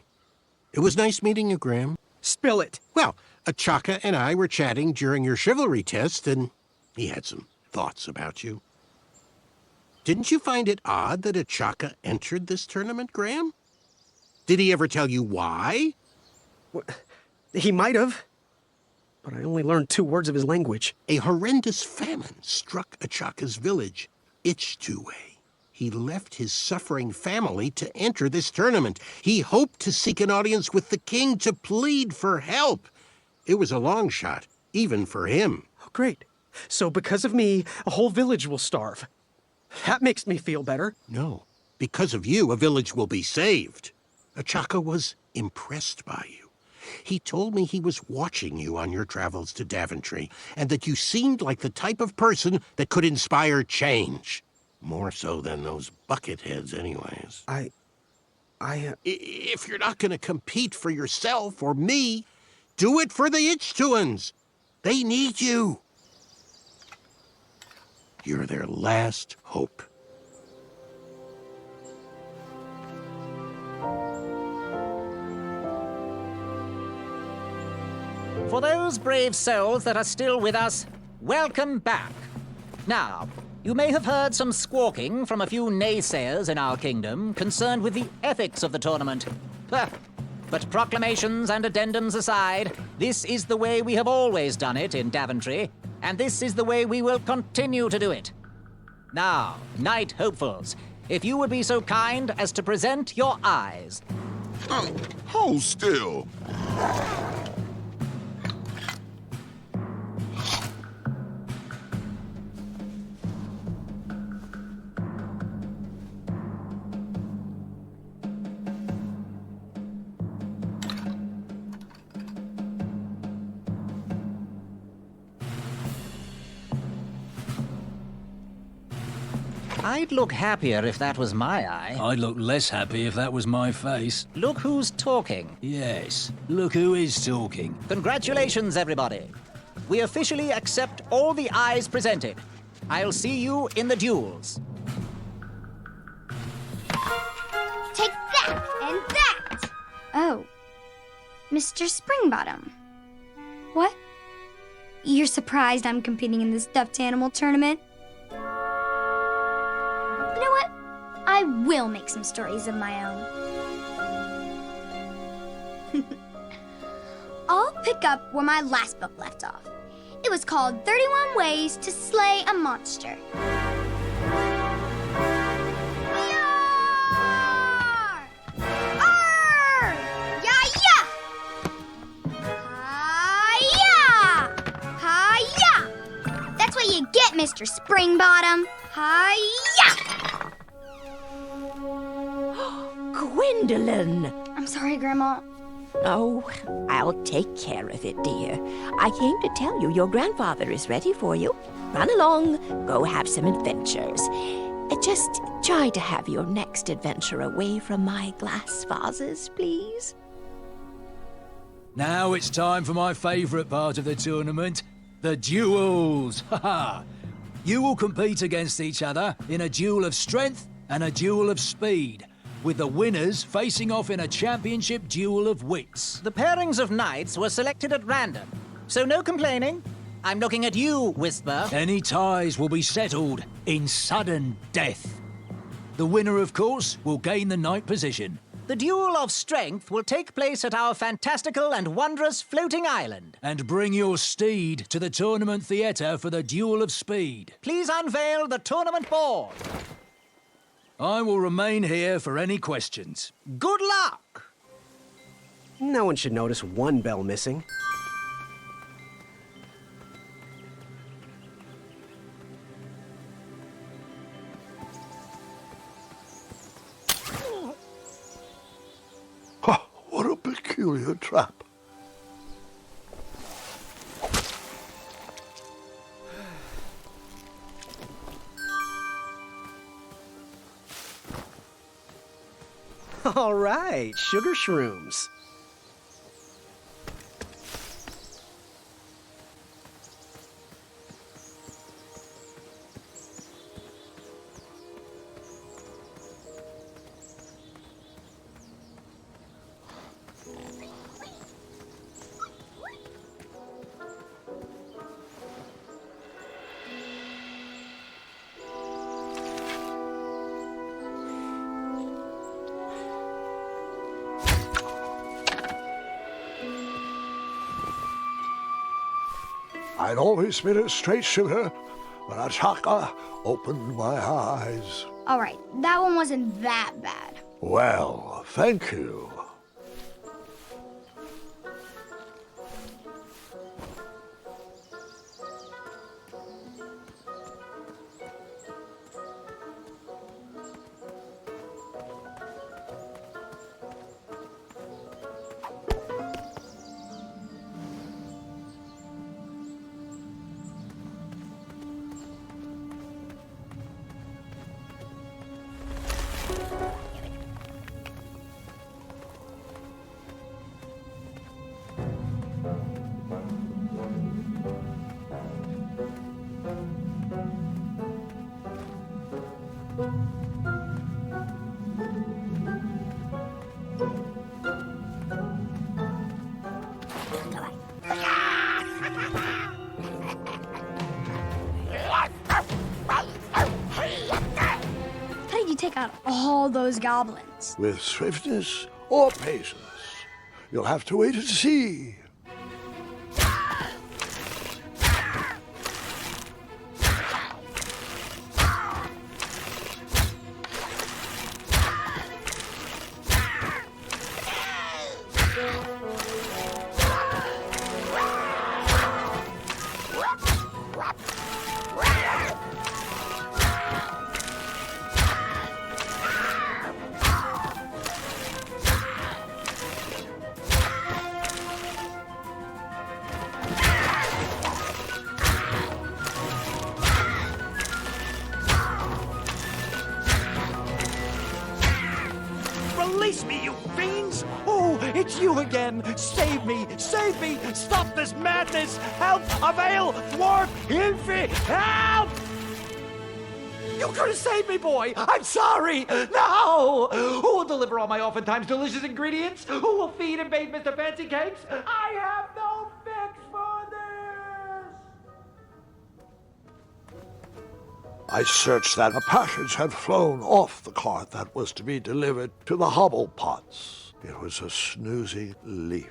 It was nice meeting you, Graham. Spill it. Well, Achaka and I were chatting during your chivalry test, and he had some thoughts about you. Didn't you find it odd that Achaka entered this tournament, Graham? Did he ever tell you why? He might have, but I only learned 2 words of his language. A horrendous famine struck Achaka's village, Ichtue. He left his suffering family to enter this tournament. He hoped to seek an audience with the king to plead for help. It was a long shot, even for him. Oh, great. So because of me, a whole village will starve. That makes me feel better. No. Because of you, a village will be saved. Achaka was impressed by you. He told me he was watching you on your travels to Daventry, and that you seemed like the type of person that could inspire change. More so than those bucket heads, anyways. If you're not going to compete for yourself or me, do it for the Ichtuans. They need you. You're their last hope. For those brave souls that are still with us, welcome back. Now, you may have heard some squawking from a few naysayers in our kingdom concerned with the ethics of the tournament. But proclamations and addendums aside, this is the way we have always done it in Daventry, and this is the way we will continue to do it. Now, Knight Hopefuls, if you would be so kind as to present your eyes. Hold still. I'd look happier if that was my eye. I'd look less happy if that was my face. Look who's talking. Yes, look who is talking. Congratulations, everybody. We officially accept all the eyes presented. I'll see you in the duels. Take that and that! Oh, Mr. Springbottom. What? You're surprised I'm competing in the stuffed animal tournament? You know what? I will make some stories of my own. I'll pick up where my last book left off. It was called 31 Ways to Slay a Monster. You get, Mr. Springbottom. Hi-ya! Gwendolyn! I'm sorry, Grandma. Oh, I'll take care of it, dear. I came to tell you your grandfather is ready for you. Run along, go have some adventures. Just try to have your next adventure away from my glass vases, please. Now it's time for my favourite part of the tournament. The duels! Ha-ha! You will compete against each other in a duel of strength and a duel of speed, with the winners facing off in a championship duel of wits. The pairings of knights were selected at random, so no complaining. I'm looking at you, Whisper. Any ties will be settled in sudden death. The winner, of course, will gain the knight position. The duel of strength will take place at our fantastical and wondrous floating island. And bring your steed to the tournament theatre for the duel of speed. Please unveil the tournament board. I will remain here for any questions. Good luck! No one should notice one bell missing. What a peculiar trap. All right, sugar shrooms. I'd always been a straight shooter, but Achaka opened my eyes. All right, that one wasn't that bad. Well, thank you. How did you take out all those goblins? With swiftness or patience, you'll have to wait and see. It's you again! Save me! Save me! Stop this madness! Help! Avail! Thwart! Hilfe! Help! You could have saved me, boy! I'm sorry! No! Who will deliver all my oftentimes delicious ingredients? Who will feed and bathe Mr. Fancy Cakes? I have no fix for this! I searched that a package had flown off the cart that was to be delivered to the hobble pots. It was a snoozy leaf.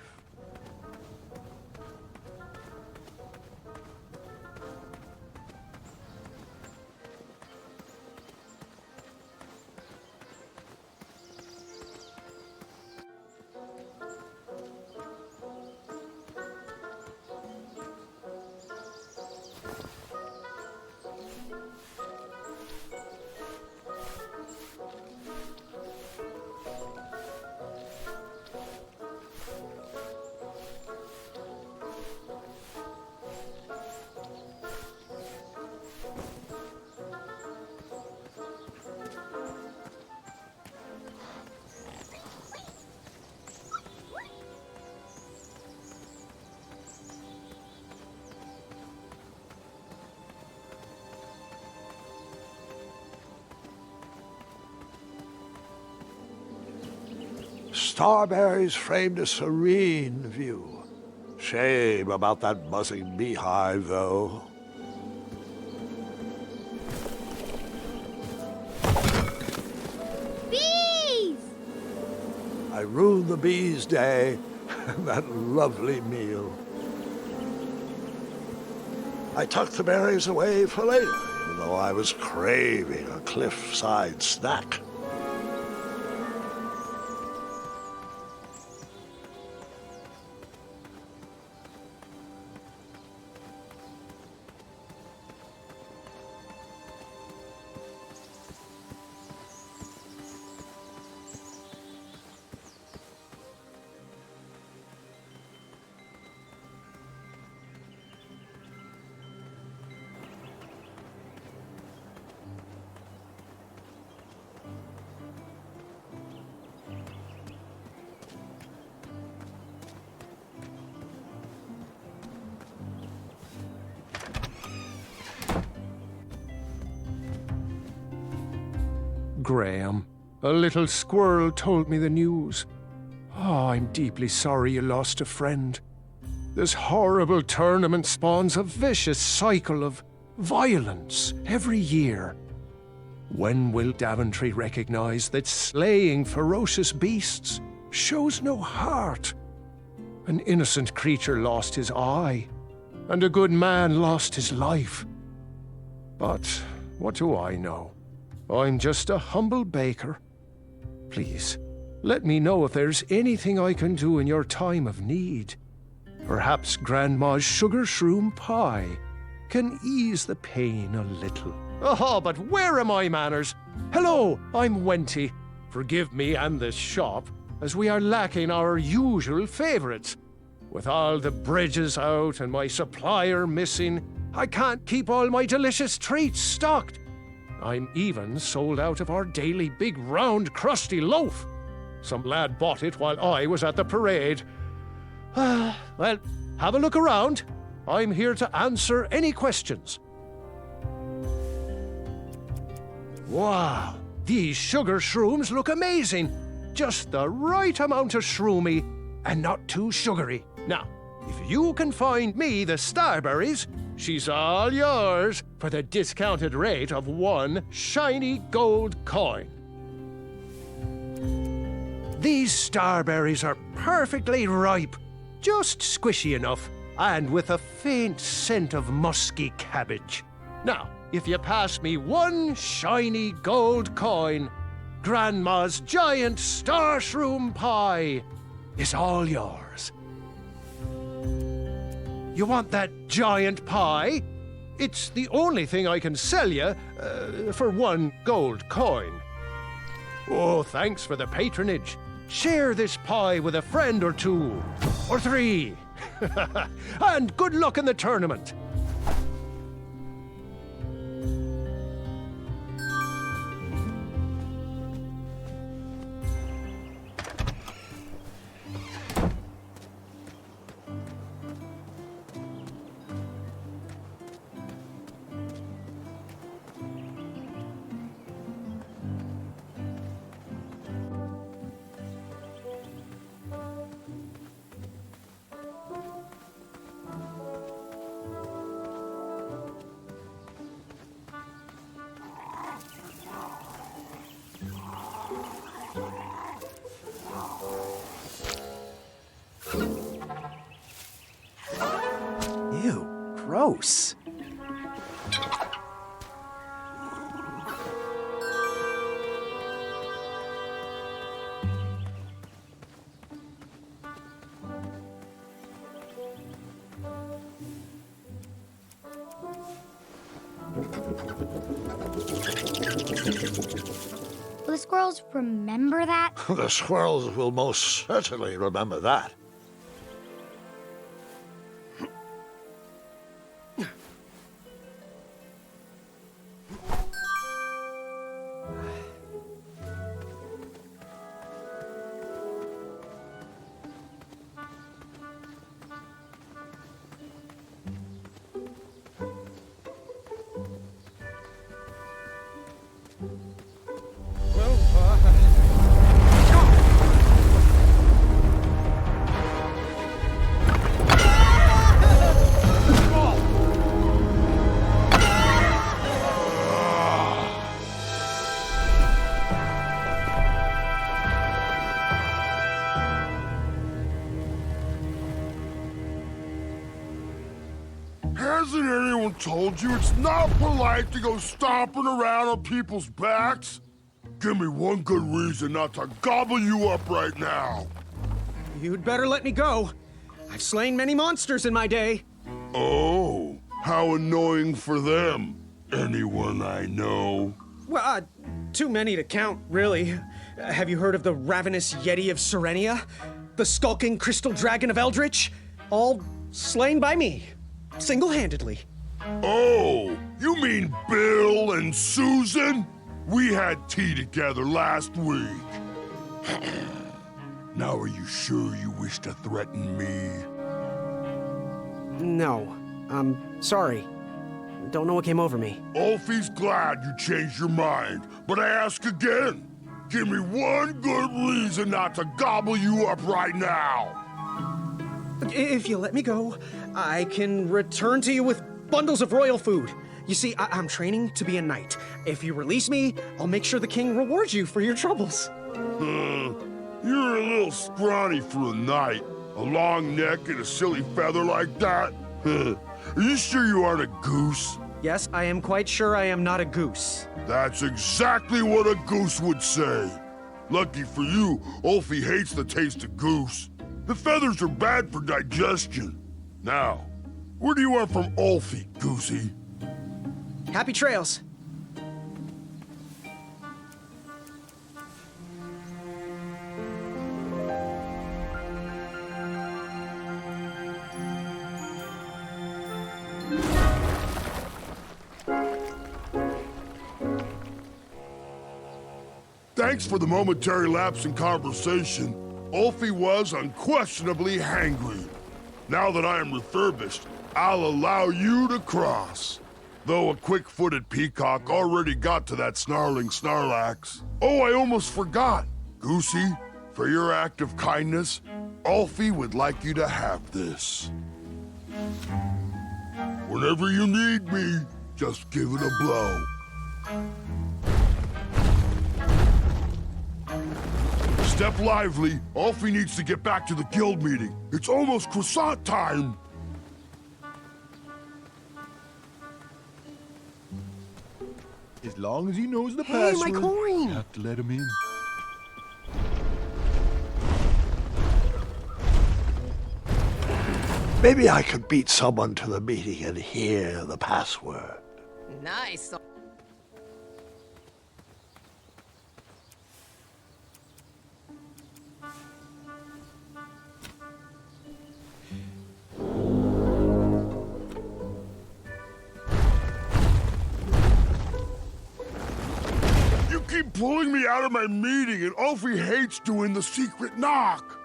Starberries framed a serene view. Shame about that buzzing beehive, though. Bees! I ruined the bees' day and that lovely meal. I tucked the berries away for later, even though I was craving a cliffside snack. Graham, a little squirrel told me the news. Oh, I'm deeply sorry you lost a friend. This horrible tournament spawns a vicious cycle of violence every year. When will Daventry recognize that slaying ferocious beasts shows no heart? An innocent creature lost his eye, and a good man lost his life. But what do I know? I'm just a humble baker. Please, let me know if there's anything I can do in your time of need. Perhaps Grandma's sugar shroom pie can ease the pain a little. Oh, but where are my manners? Hello, I'm Wenty. Forgive me and this shop, as we are lacking our usual favorites. With all the bridges out and my supplier missing, I can't keep all my delicious treats stocked. I'm even sold out of our daily big round crusty loaf. Some lad bought it while I was at the parade. Well, have a look around. I'm here to answer any questions. Wow, these sugar shrooms look amazing. Just the right amount of shroomy and not too sugary. Now, if you can find me the Starberries, she's all yours for the discounted rate of 1 shiny gold coin. These Starberries are perfectly ripe, just squishy enough, and with a faint scent of musky cabbage. Now, if you pass me 1 shiny gold coin, Grandma's giant star shroom pie is all yours. You want that giant pie? It's the only thing I can sell you for 1 gold coin. Oh, thanks for the patronage. Share this pie with a friend or 2, or 3. And good luck in the tournament. gross. Will the squirrels remember that? The squirrels will most certainly remember that. Hasn't anyone told you it's not polite to go stomping around on people's backs? Give me one good reason not to gobble you up right now. You'd better let me go. I've slain many monsters in my day. Oh, how annoying for them. Anyone I know? Well, too many to count, really. Have you heard of the ravenous Yeti of Serenia? The skulking crystal dragon of Eldritch? All slain by me. Single-handedly. Oh, you mean Bill and Susan? We had tea together last week. Now are you sure you wish to threaten me? No, I'm sorry. Don't know what came over me. Ulfie's glad you changed your mind, but I ask again. Give me one good reason not to gobble you up right now. If you let me go, I can return to you with bundles of royal food. You see, I'm training to be a knight. If you release me, I'll make sure the king rewards you for your troubles. You're a little scrawny for a knight. A long neck and a silly feather like that? Are you sure you aren't a goose? Yes, I am quite sure I am not a goose. That's exactly what a goose would say. Lucky for you, Ulfie hates the taste of goose. The feathers are bad for digestion. Now, where do you want from Ulfie, Goosey? Happy trails. Thanks for the momentary lapse in conversation. Ulfie was unquestionably hangry. Now that I am refurbished, I'll allow you to cross. Though a quick-footed peacock already got to that snarling Snarlax. Oh, I almost forgot. Goosey, for your act of kindness, Ulfie would like you to have this. Whenever you need me, just give it a blow. Step lively. Ulfie needs to get back to the guild meeting. It's almost croissant time. As long as he knows the Hey, password, my coin! you have to let him in. Maybe I could beat someone to the meeting and hear the password. Nice. You keep pulling me out of my meeting, and Ulfie hates doing the secret knock.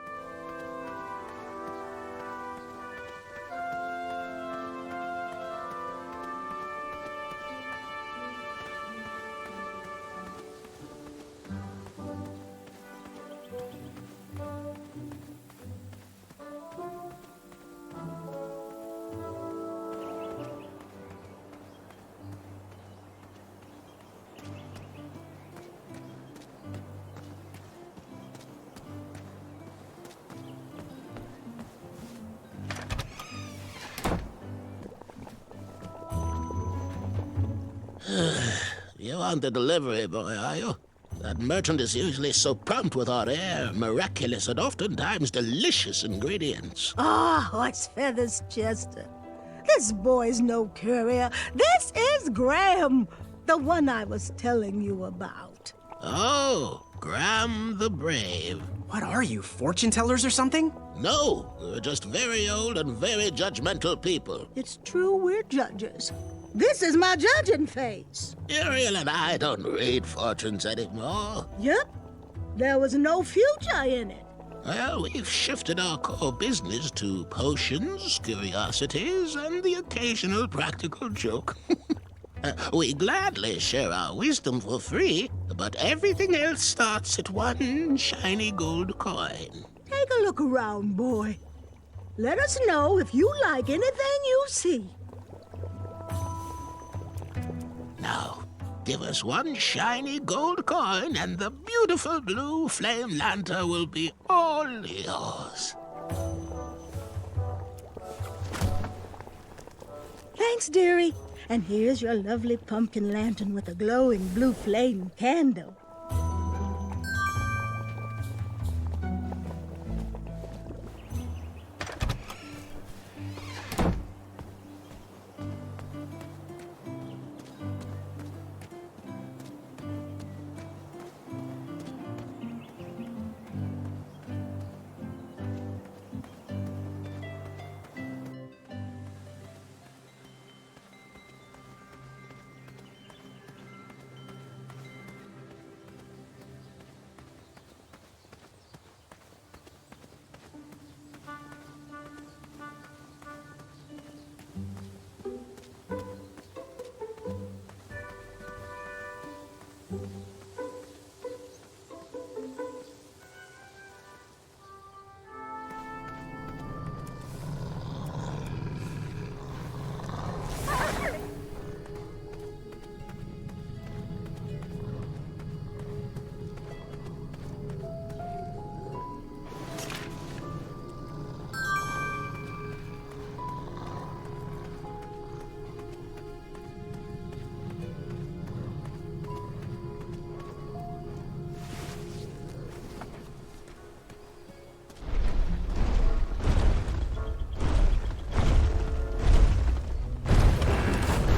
aren't the delivery boy, are you? That merchant is usually so prompt with our rare, miraculous, and oftentimes delicious ingredients. Ah, horse feathers, Chester. This boy's no courier. This is Graham, the one I was telling you about. Oh, Graham the Brave. What are you, fortune tellers or something? No, we're just very old and very judgmental people. It's true we're judges. This is my judging face. Ariel and I don't read fortunes anymore. Yep. There was no future in it. Well, we've shifted our core business to potions, curiosities, and the occasional practical joke. We gladly share our wisdom for free, but everything else starts at one shiny gold coin. Take a look around, boy. Let us know if you like anything you see. Now, give us one shiny gold coin and the beautiful blue flame lantern will be all yours. Thanks, dearie. And here's your lovely pumpkin lantern with a glowing blue flame candle.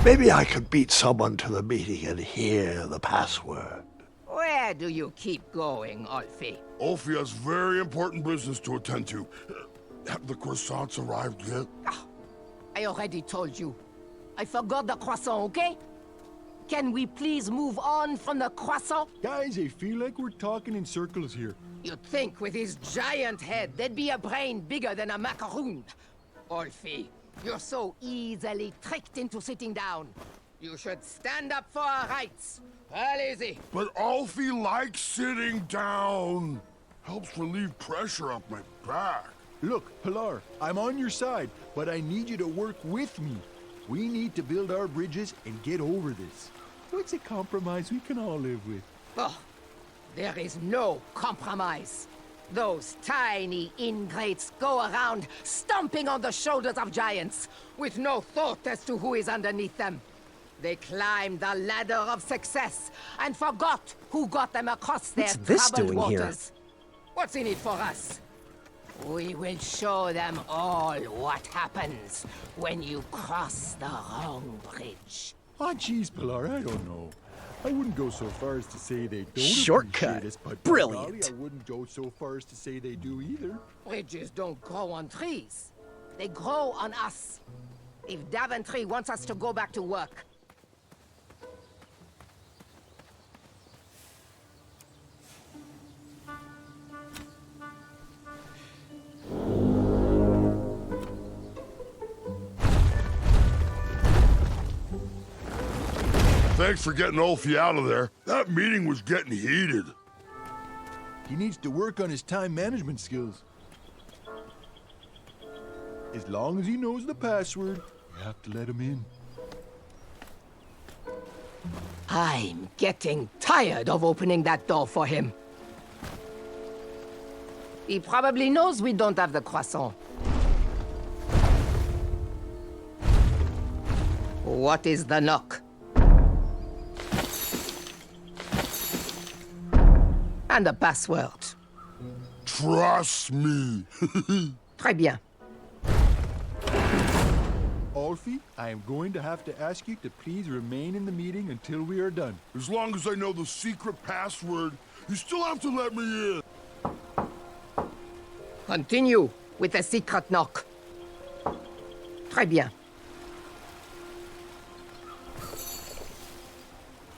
Maybe I could beat someone to the meeting and hear the password. Where do you keep going, Ulfie? Ulfie has very important business to attend to. Have the croissants arrived yet? I already told you. I forgot the croissant, okay? Can we please move on from the croissant? Guys, I feel like we're talking in circles here. You'd think with his giant head, there'd be a brain bigger than a macaroon. Ulfie, you're so easily tricked into sitting down. You should stand up for our rights. Well, easy. But Ulfie likes sitting down. Helps relieve pressure off my back. Look, Pilar, I'm on your side, but I need you to work with me. We need to build our bridges and get over this. What's a compromise we can all live with? Oh, there is no compromise. Those tiny ingrates go around stomping on the shoulders of giants with no thought as to who is underneath them. They climbed the ladder of success and forgot who got them across their troubled waters. What's in it for us? We will show them all what happens when you cross the wrong bridge. Oh, geez, Pilar, I don't know. I wouldn't go so far as to say they don't Shortcut. appreciate us, but Brilliant. I wouldn't go so far as to say they do either. Bridges don't grow on trees. They grow on us. If Daventry wants us to go back to work, Thanks for getting Ulfie out of there. That meeting was getting heated. He needs to work on his time management skills. As long as he knows the password, you have to let him in. I'm getting tired of opening that door for him. He probably knows we don't have the croissant. What is the knock? And the password. Trust me. Très bien. Alfie, I am going to have to ask you to please remain in the meeting until we are done. As long as I know the secret password, you still have to let me in. Continue with the secret knock. Très bien.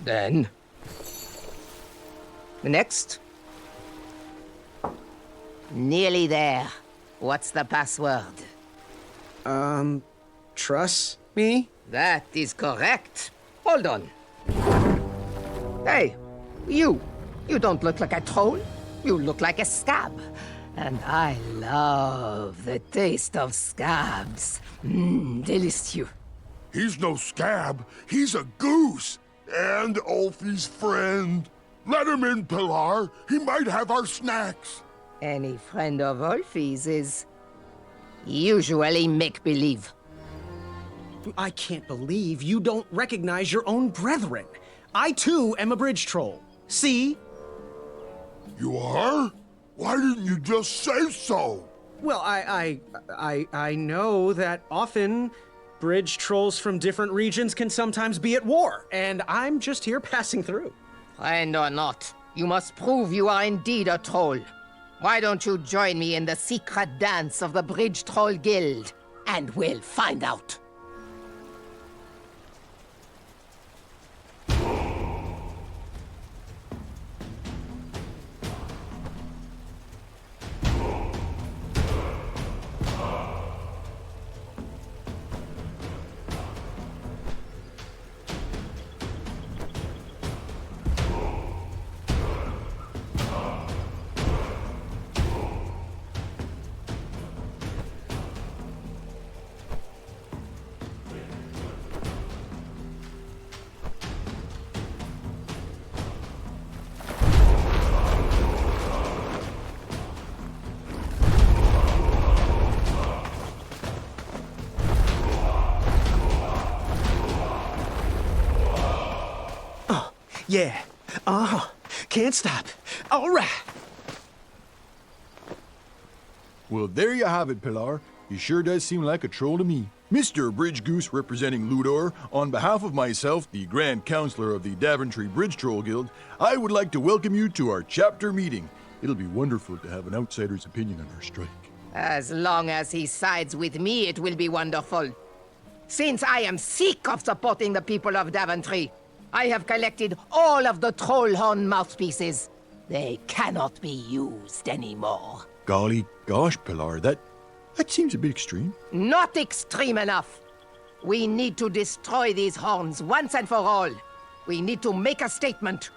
Then... Next. Nearly there. What's the password? Trust me? That is correct. Hold on. Hey, you don't look like a troll. You look like a scab. And I love the taste of scabs. Delicious. He's no scab. He's a goose. And Ulfie's friend. Let him in, Pilar. He might have our snacks. Any friend of Ulfie's is usually make-believe. I can't believe you don't recognize your own brethren. I, too, am a bridge troll. See? You are? Why didn't you just say so? Well, I know that often bridge trolls from different regions can sometimes be at war, and I'm just here passing through. Friend or not, you must prove you are indeed a troll. Why don't you join me in the secret dance of the Bridge Troll Guild, and we'll find out. Yeah. Can't stop. All right. Well, there you have it, Pilar. He sure does seem like a troll to me. Mr. Bridge Goose representing Ludor, on behalf of myself, the Grand Counselor of the Daventry Bridge Troll Guild, I would like to welcome you to our chapter meeting. It'll be wonderful to have an outsider's opinion on our strike. As long as he sides with me, it will be wonderful. Since I am sick of supporting the people of Daventry, I have collected all of the troll horn mouthpieces. They cannot be used anymore. Golly gosh, Pilar, that seems a bit extreme. Not extreme enough. We need to destroy these horns once and for all. We need to make a statement.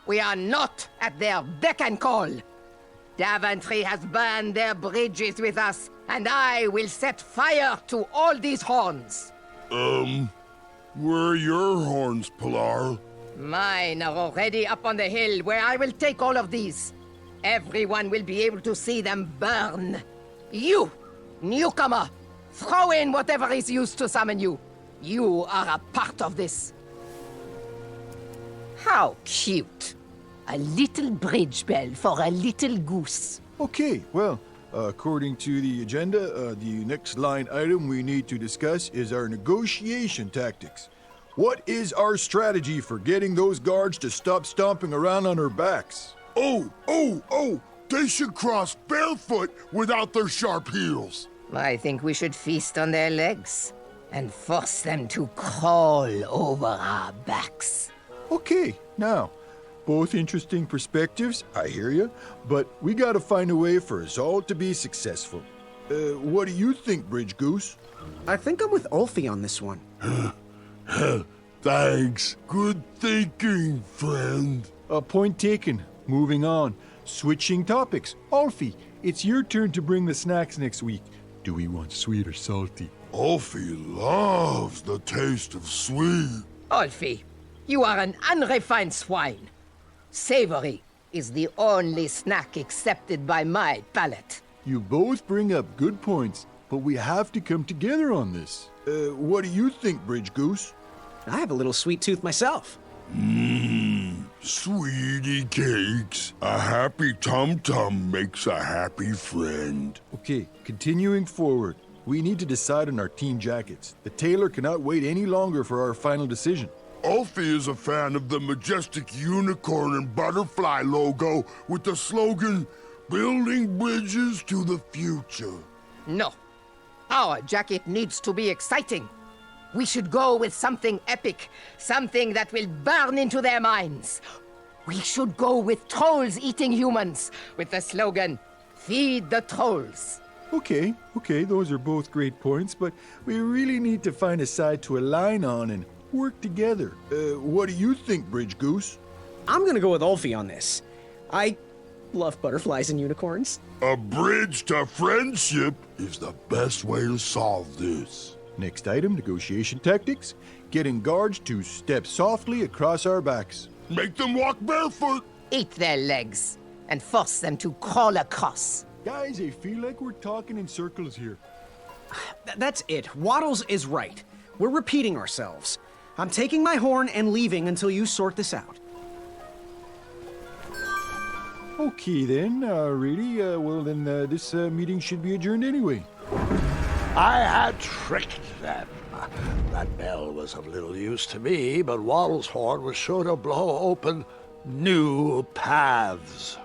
We are not at their beck and call. Daventry has burned their bridges with us, and I will set fire to all these horns. Where are your horns, Pilar? Mine are already up on the hill where I will take all of these. Everyone will be able to see them burn. You, newcomer, throw in whatever is used to summon you. You are a part of this. How cute. A little bridge bell for a little goose. Okay, well, according to the agenda, the next line item we need to discuss is our negotiation tactics. What is our strategy for getting those guards to stop stomping around on our backs? Oh! They should cross barefoot without their sharp heels. I think we should feast on their legs and force them to crawl over our backs. Okay, now, both interesting perspectives, I hear you, but we gotta find a way for us all to be successful. What do you think, Bridge Goose? I think I'm with Ulfie on this one. Thanks. Good thinking, friend. Point taken. Moving on. Switching topics. Alfie, it's your turn to bring the snacks next week. Do we want sweet or salty? Alfie loves the taste of sweet. Alfie, you are an unrefined swine. Savory is the only snack accepted by my palate. You both bring up good points, but we have to come together on this. What do you think, Bridge Goose? I have a little sweet tooth myself. Sweetie cakes. A happy tum-tum makes a happy friend. Okay, continuing forward. We need to decide on our team jackets. The tailor cannot wait any longer for our final decision. Ulfie is a fan of the majestic unicorn and butterfly logo with the slogan, "Building bridges to the future." No. Our jacket needs to be exciting. We should go with something epic, something that will burn into their minds. We should go with trolls eating humans, with the slogan, "Feed the trolls." Okay, those are both great points, but we really need to find a side to align on and work together. What do you think, Bridge Goose? I'm gonna go with Ulfie on this. I love butterflies and unicorns. A bridge to friendship is the best way to solve this. Next item, negotiation tactics. Getting guards to step softly across our backs. Make them walk barefoot. Eat their legs and force them to crawl across. Guys, I feel like we're talking in circles here. That's it. Waddles is right. We're repeating ourselves. I'm taking my horn and leaving until you sort this out. Okay then, really? Well then, this meeting should be adjourned anyway. I had tricked them. That bell was of little use to me, but Waddle's horn was sure to blow open new paths.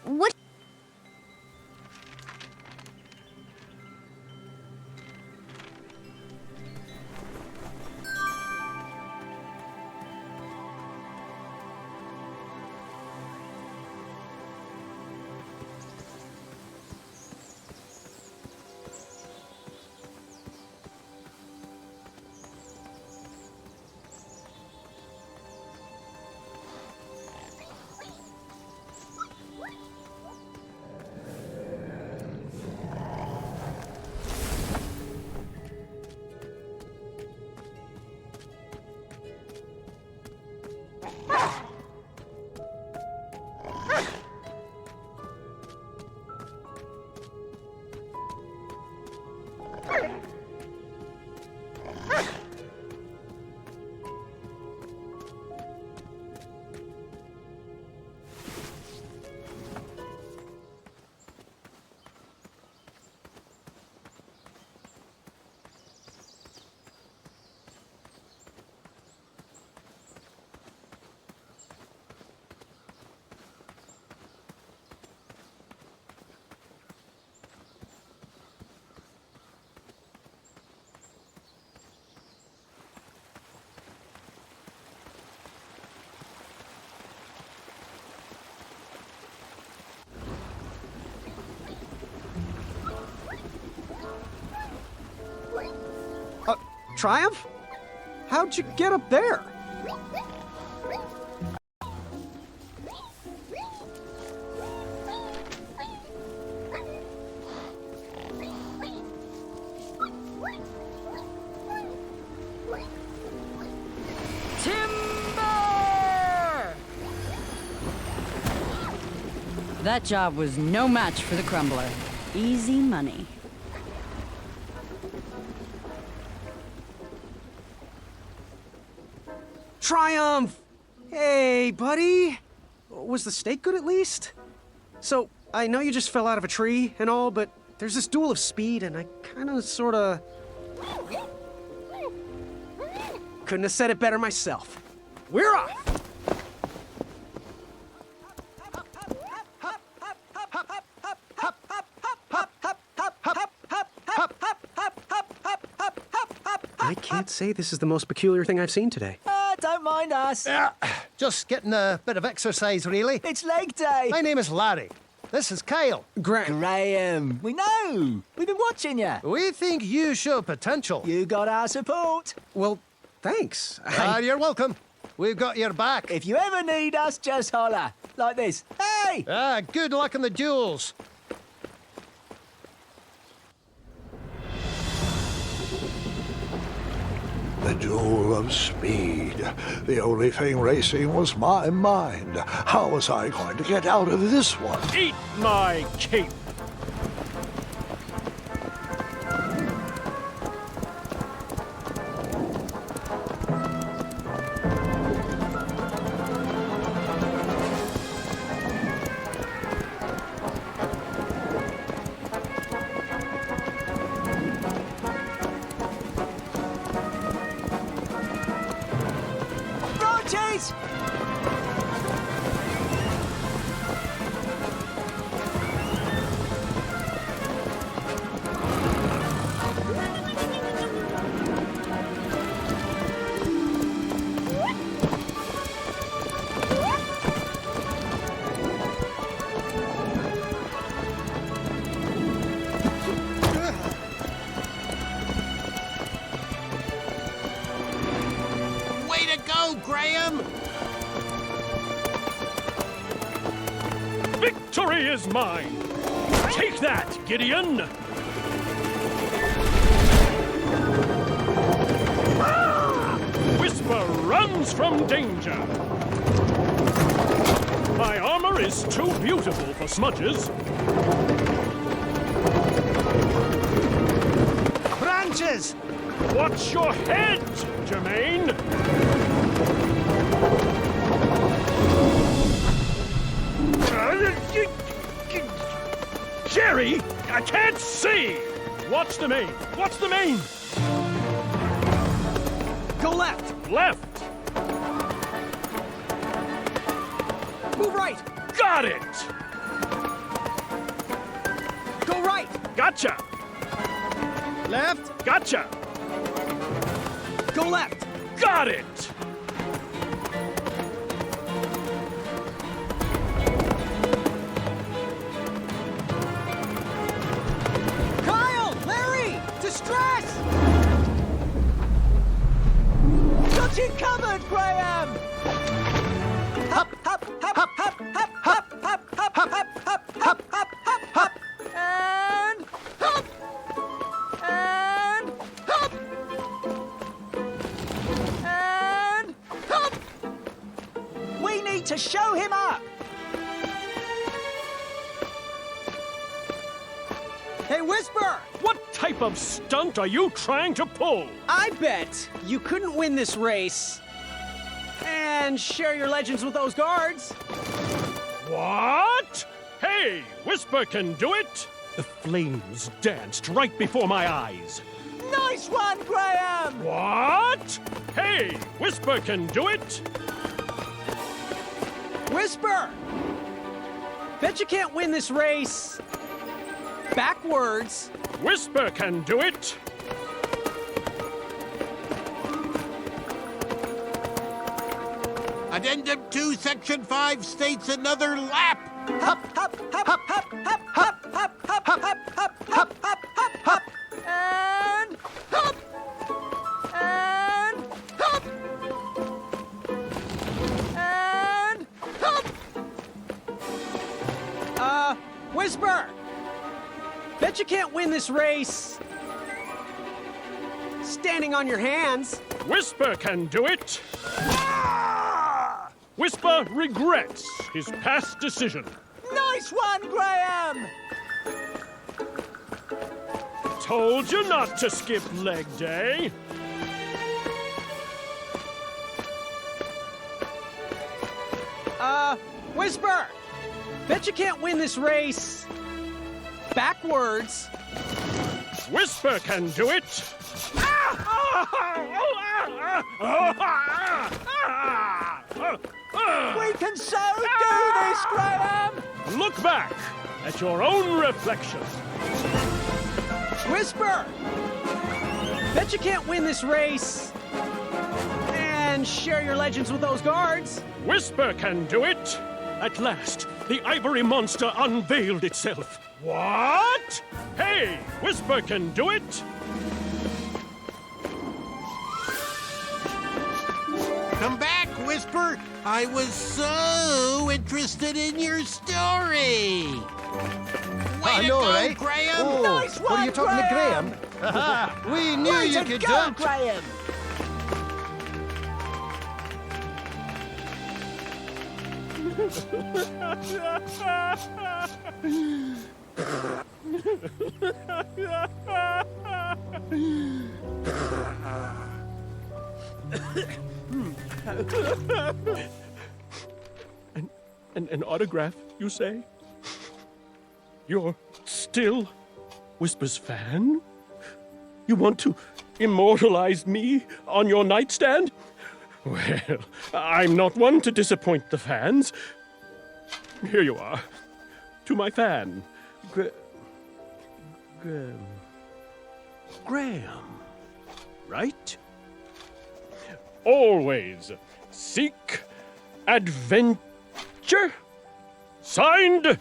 What? Triumph? How'd you get up there? That job was no match for the Crumbler. Easy money. Triumph! Hey, buddy! Was the steak good at least? So, I know you just fell out of a tree and all, but there's this duel of speed and I kinda sorta... Couldn't have said it better myself. We're off! can't say this is the most peculiar thing I've seen today. Don't mind us. Yeah, just getting a bit of exercise, really. It's leg day. My name is Larry. This is Kyle. Graham. We know. We've been watching you. We think you show potential. You got our support. Well, thanks. You're welcome. We've got your back. If you ever need us, just holler. Like this. Hey! Good luck in the duels. The duel of speed. The only thing racing was my mind. How was I going to get out of this one? Eat my cape! Chase! Way to go, Graham! Victory is mine! Take that, Gideon! Whisper runs from danger! My armor is too beautiful for smudges. Branches! Watch your head, Jermaine! Jerry, I can't see! Watch the main! Watch the main! Go left! Left! Move right! Got it! Go right! Gotcha! Left! Gotcha! Go left! Got it! Kyle! Larry! Distress! Got you covered, Graham! Hop, hop, hop, hop, hop, hop, hop, hop, hop, hop, hop, hop, hop, hop, hop, and hop! And hop! And hop! We need to show him up! Hey, Whisper! What type of stunt are you trying to pull? I bet you couldn't win this race and share your legends with those guards. What? Hey, Whisper can do it! The flames danced right before my eyes. Nice one, Graham! What? Hey, Whisper can do it! Whisper! Bet you can't win this race backwards. Whisper can do it! Addendum 2, Section 5 states another lap. Hop, hop, hop, hop, hop, hop, hop, hop, hop, hop, hop, hop, hop, hop, hop, and hop! And hop! And hop! Whisper! Bet you can't win this race standing on your hands. Whisper can do it! Whisper regrets his past decision. Nice one, Graham! Told you not to skip leg day. Whisper! Bet you can't win this race backwards. Whisper can do it. We can so do this, Graham! Look back at your own reflection. Whisper! Bet you can't win this race. And share your legends with those guards. Whisper can do it! At last, the ivory monster unveiled itself. What? Hey, Whisper can do it! Come back, Whisper. I was so interested in your story. Way to know, go, right? Graham. Oh, Nice what are you one, talking to Graham? We knew Way you to could go, do it. Graham! An autograph, you say? You're still Whisper's fan? You want to immortalize me on your nightstand? Well, I'm not one to disappoint the fans. Here you are. To my fan, Graham. Right? Always seek adventure. Signed,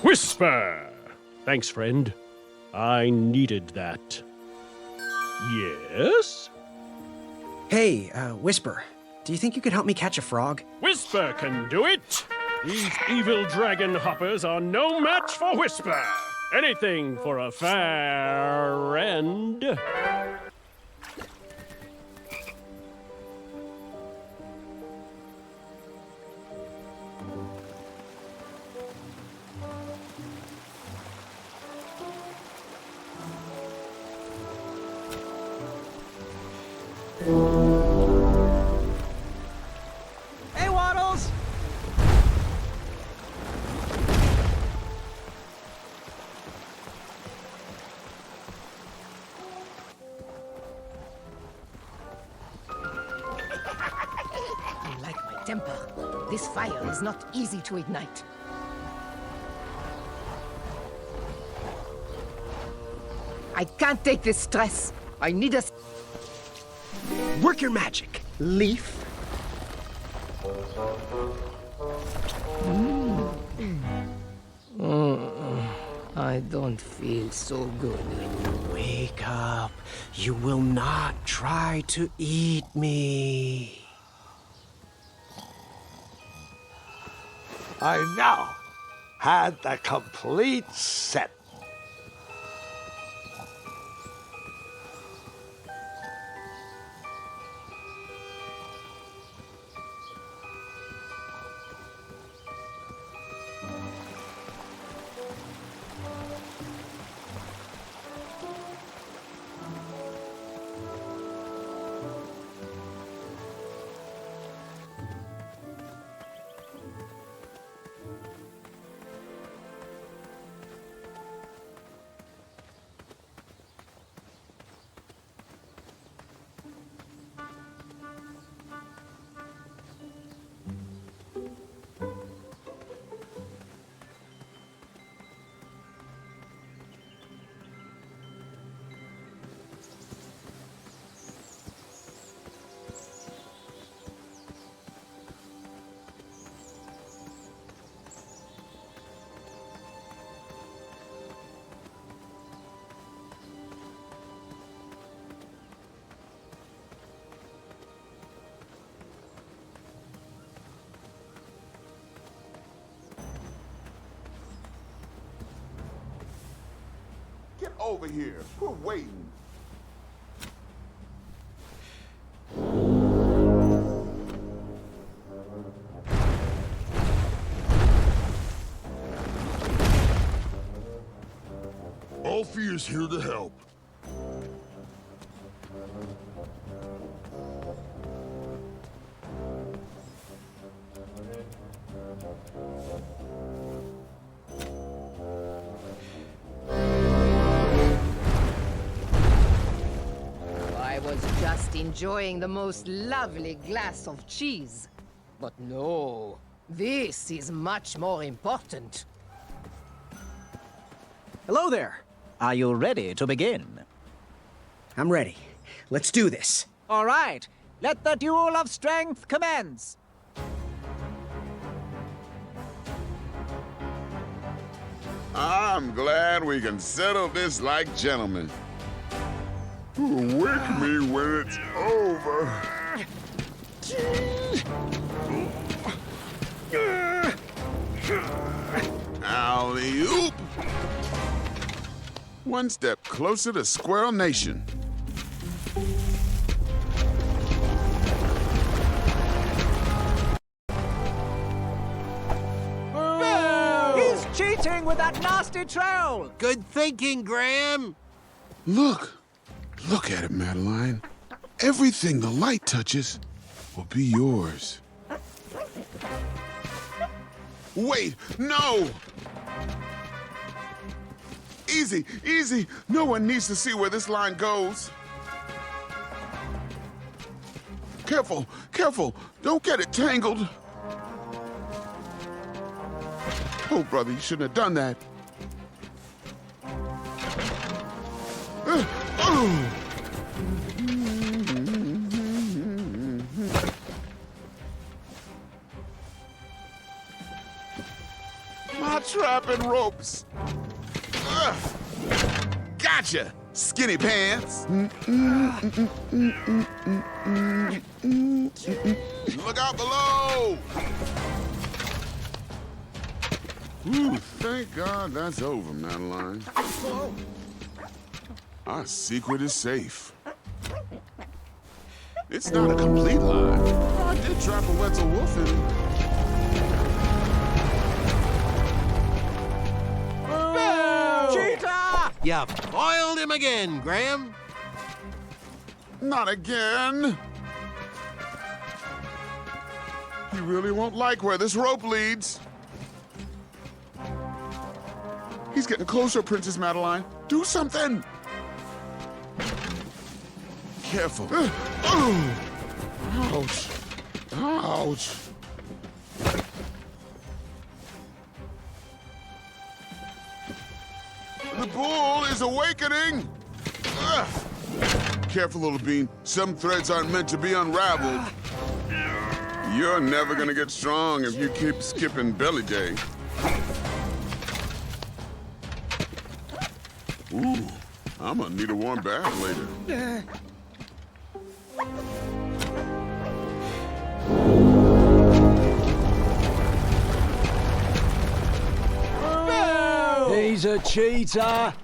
Whisper. Thanks, friend. I needed that. Yes? Hey, Whisper, do you think you could help me catch a frog? Whisper can do it. These evil dragon hoppers are no match for Whisper. Anything for a friend. Hey, Waddles! You like my temper. This fire is not easy to ignite. I can't take this stress. I need a... Work your magic, Leaf. I don't feel so good. Wake up. You will not try to eat me. I now had the complete set. Get over here. We're waiting. Alfie is here to help. I was just enjoying the most lovely glass of cheese. But no, this is much more important. Hello there. Are you ready to begin? I'm ready. Let's do this. All right, let the duel of strength commence. I'm glad we can settle this like gentlemen. Wake me when it's over. Alley-oop! One step closer to Squirrel Nation. He's cheating with that nasty troll. Good thinking, Graham. Look at it, Madeline. Everything the light touches will be yours. Wait, no! Easy, easy. No one needs to see where this line goes. Careful, careful. Don't get it tangled. Oh, brother, you shouldn't have done that. My trap and ropes. Gotcha, skinny pants. Look out below. Ooh, thank God that's over, Madeline. Our secret is safe. It's not a complete lie. I did trap a Wetzel Wolf in it. Cheetah! You foiled him again, Graham. Not again. He really won't like where this rope leads. He's getting closer, Princess Madeline. Do something. Careful. Ouch. Ouch. The bull is awakening. Careful, little bean. Some threads aren't meant to be unraveled. You're never gonna get strong if you keep skipping belly day. Ooh, I'm gonna need a warm bath later. He's a cheater,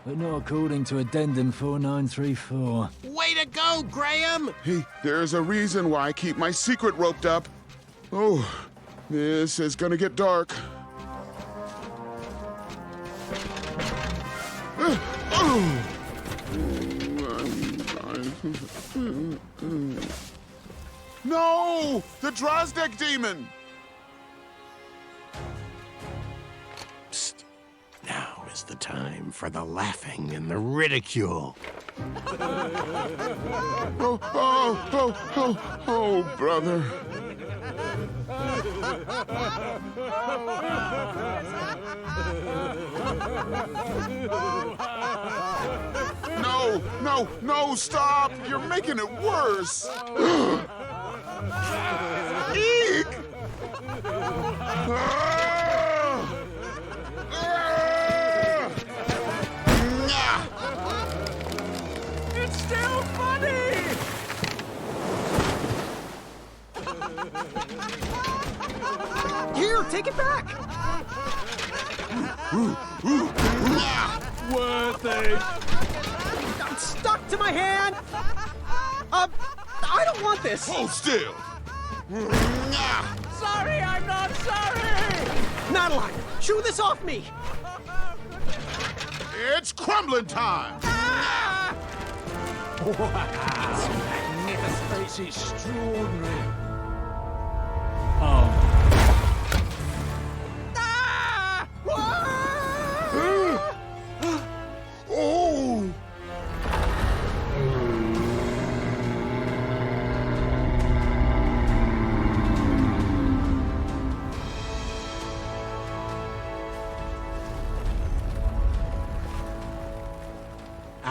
but not according to Addendum 4934. Way to go, Graham! Hey, there's a reason why I keep my secret roped up. Oh, this is gonna get dark. No! The Drozdek demon! Psst. Now is the time for the laughing and the ridicule. Oh, brother. No, stop! You're making it worse! Eek! It's still funny! Here, take it back! Worth it. I'm stuck to my hand! I don't want this! Hold still! Sorry, I'm not sorry! Madeline, chew this off me! It's crumbling time! It's extraordinary. Oh!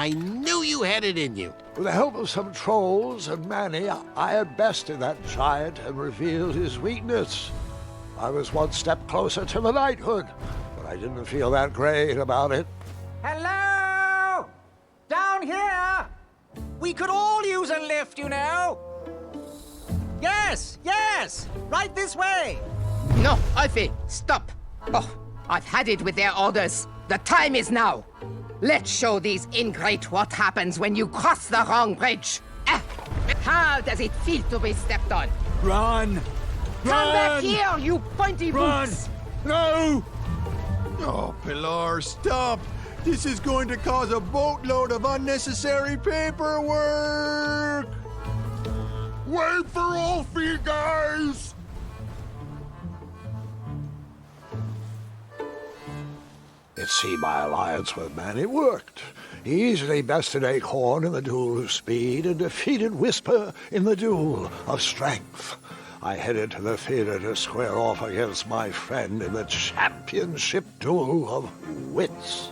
I knew you had it in you. With the help of some trolls and Manny, I had bested that giant and revealed his weakness. I was one step closer to the knighthood, but I didn't feel that great about it. Hello? Down here? We could all use a lift, you know. Yes, yes, right this way. No, Alfie, stop. Oh, I've had it with their orders. The time is now. Let's show these ingrate what happens when you cross the wrong bridge. How does it feel to be stepped on? Run! Come back here, you pointy boots! No! Oh, Pilar, stop! This is going to cause a boatload of unnecessary paperwork! Wait for Alfie, guys! It seemed my alliance with Manny worked. He easily bested Acorn in the duel of speed and defeated Whisper in the duel of strength. I headed to the theater to square off against my friend in the championship duel of wits.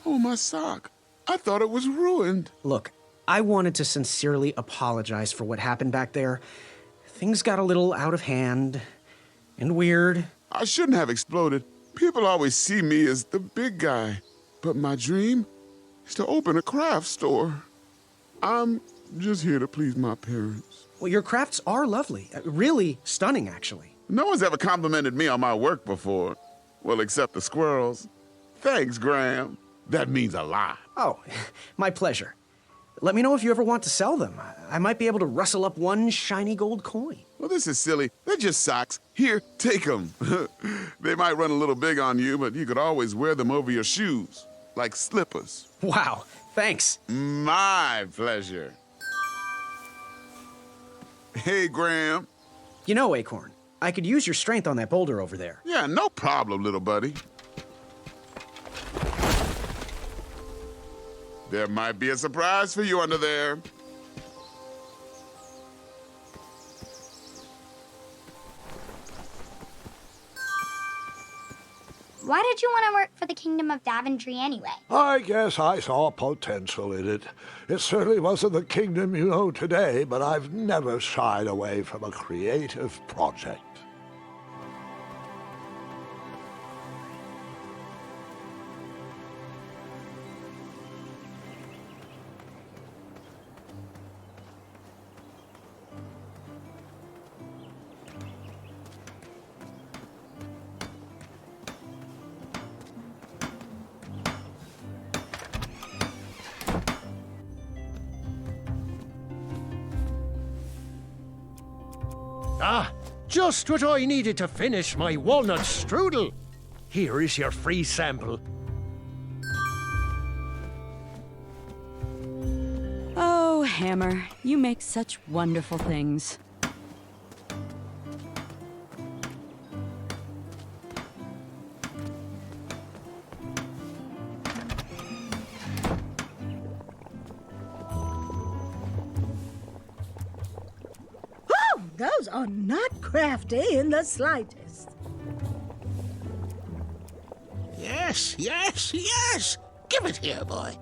Oh, my sock. I thought it was ruined. Look, I wanted to sincerely apologize for what happened back there. Things got a little out of hand and weird. I shouldn't have exploded. People always see me as the big guy. But my dream is to open a craft store. I'm just here to please my parents. Well, your crafts are lovely. Really stunning, actually. No one's ever complimented me on my work before. Well, except the squirrels. Thanks, Graham. That means a lot. Oh, my pleasure. Let me know if you ever want to sell them. I might be able to rustle up one shiny gold coin. Well, this is silly. They're just socks. Here, take them. They might run a little big on you, but you could always wear them over your shoes, like slippers. Wow, thanks. My pleasure. Hey, Graham. You know, Acorn, I could use your strength on that boulder over there. Yeah, no problem, little buddy. There might be a surprise for you under there. Why did you want to work for the Kingdom of Daventry anyway? I guess I saw potential in it. It certainly wasn't the kingdom you know today, but I've never shied away from a creative project. Ah, just what I needed to finish my walnut strudel. Here is your free sample. Oh, Hammer, you make such wonderful things. Those are not crafty in the slightest. Yes, yes, yes! Give it here, boy.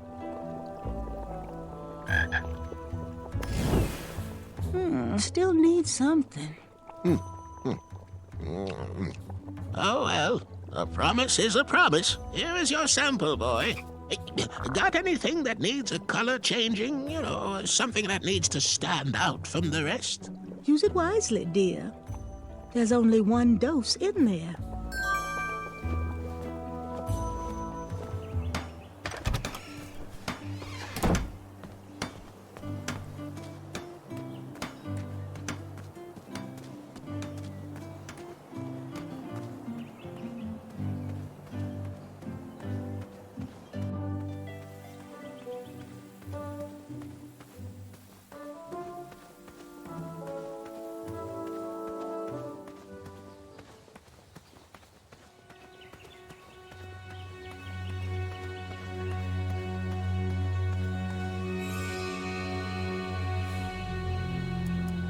Still need something. Oh, well, a promise is a promise. Here is your sample, boy. Got anything that needs a color changing? You know, something that needs to stand out from the rest? Use it wisely, dear. There's only one dose in there.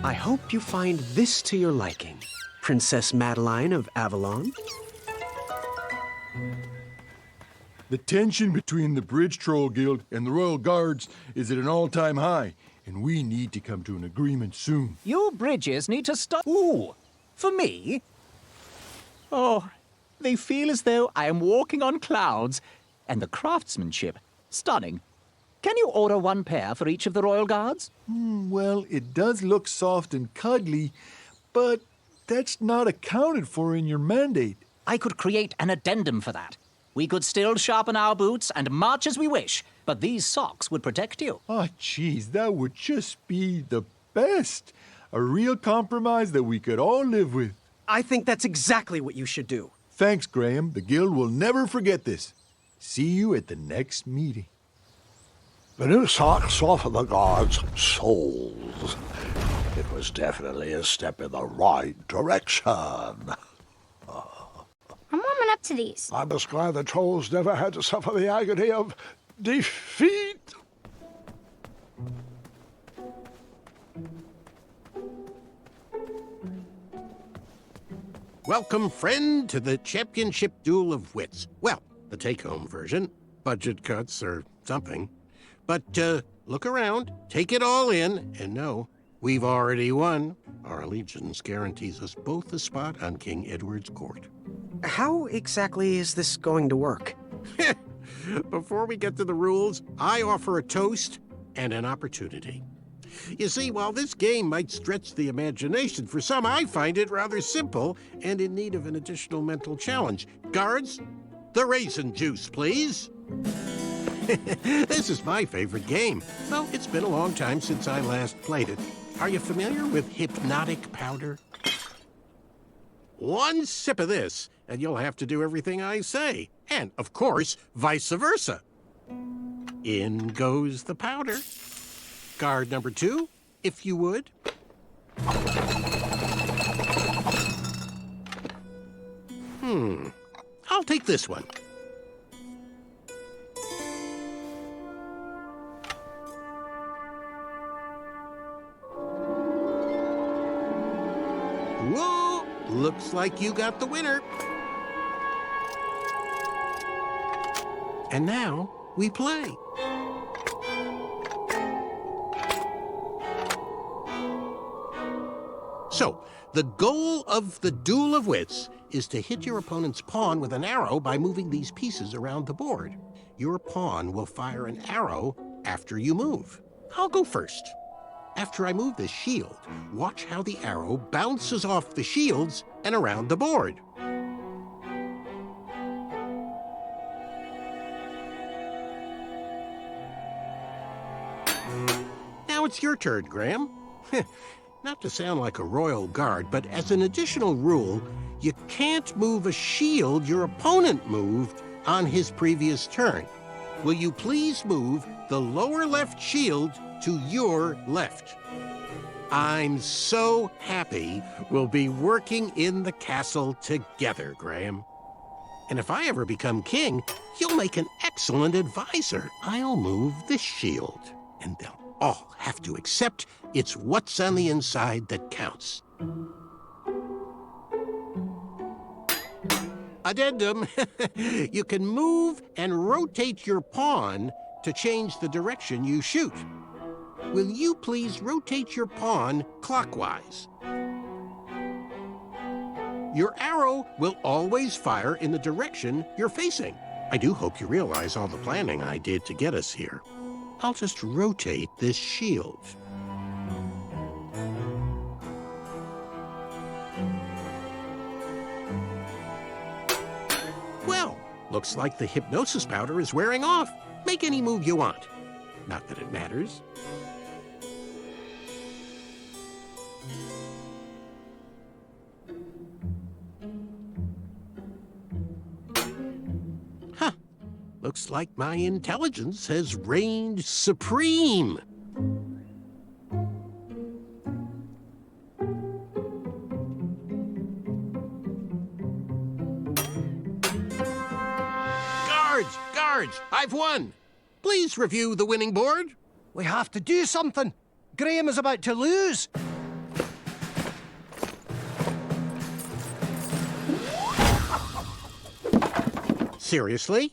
I hope you find this to your liking, Princess Madeline of Avalon. The tension between the Bridge Troll Guild and the Royal Guards is at an all-time high, and we need to come to an agreement soon. Your bridges need to stop. Ooh, for me? Oh, they feel as though I am walking on clouds, and the craftsmanship, stunning. Can you order one pair for each of the Royal Guards? Well, it does look soft and cuddly, but that's not accounted for in your mandate. I could create an addendum for that. We could still sharpen our boots and march as we wish, but these socks would protect you. Oh, geez, that would just be the best. A real compromise that we could all live with. I think that's exactly what you should do. Thanks, Graham. The Guild will never forget this. See you at the next meeting. The new socks softened the guards' souls. It was definitely a step in the right direction. I'm warming up to these. I'm just glad the trolls never had to suffer the agony of defeat. Welcome, friend, to the Championship Duel of Wits. Well, the take-home version. Budget cuts or something. But look around, take it all in, and know we've already won. Our allegiance guarantees us both a spot on King Edward's court. How exactly is this going to work? Before we get to the rules, I offer a toast and an opportunity. You see, while this game might stretch the imagination, for some I find it rather simple and in need of an additional mental challenge. Guards, the raisin juice, please. This is my favorite game, though it's been a long time since I last played it. Are you familiar with hypnotic powder? One sip of this, and you'll have to do everything I say. And, of course, vice versa. In goes the powder. Guard number 2, if you would. I'll take this one. Whoa! Looks like you got the winner. And now we play. So, the goal of the Duel of Wits is to hit your opponent's pawn with an arrow by moving these pieces around the board. Your pawn will fire an arrow after you move. I'll go first. After I move this shield, watch how the arrow bounces off the shields and around the board. Now it's your turn, Graham. Not to sound like a royal guard, but as an additional rule, you can't move a shield your opponent moved on his previous turn. Will you please move the lower left shield to your left? I'm so happy we'll be working in the castle together, Graham. And if I ever become king, you'll make an excellent advisor. I'll move this shield, and they'll all have to accept it's what's on the inside that counts. Addendum, you can move and rotate your pawn to change the direction you shoot. Will you please rotate your pawn clockwise? Your arrow will always fire in the direction you're facing. I do hope you realize all the planning I did to get us here. I'll just rotate this shield. Well, looks like the hypnosis powder is wearing off. Make any move you want. Not that it matters. Huh. Looks like my intelligence has reigned supreme. Guards, I've won. Please review the winning board. We have to do something. Graham is about to lose. Seriously?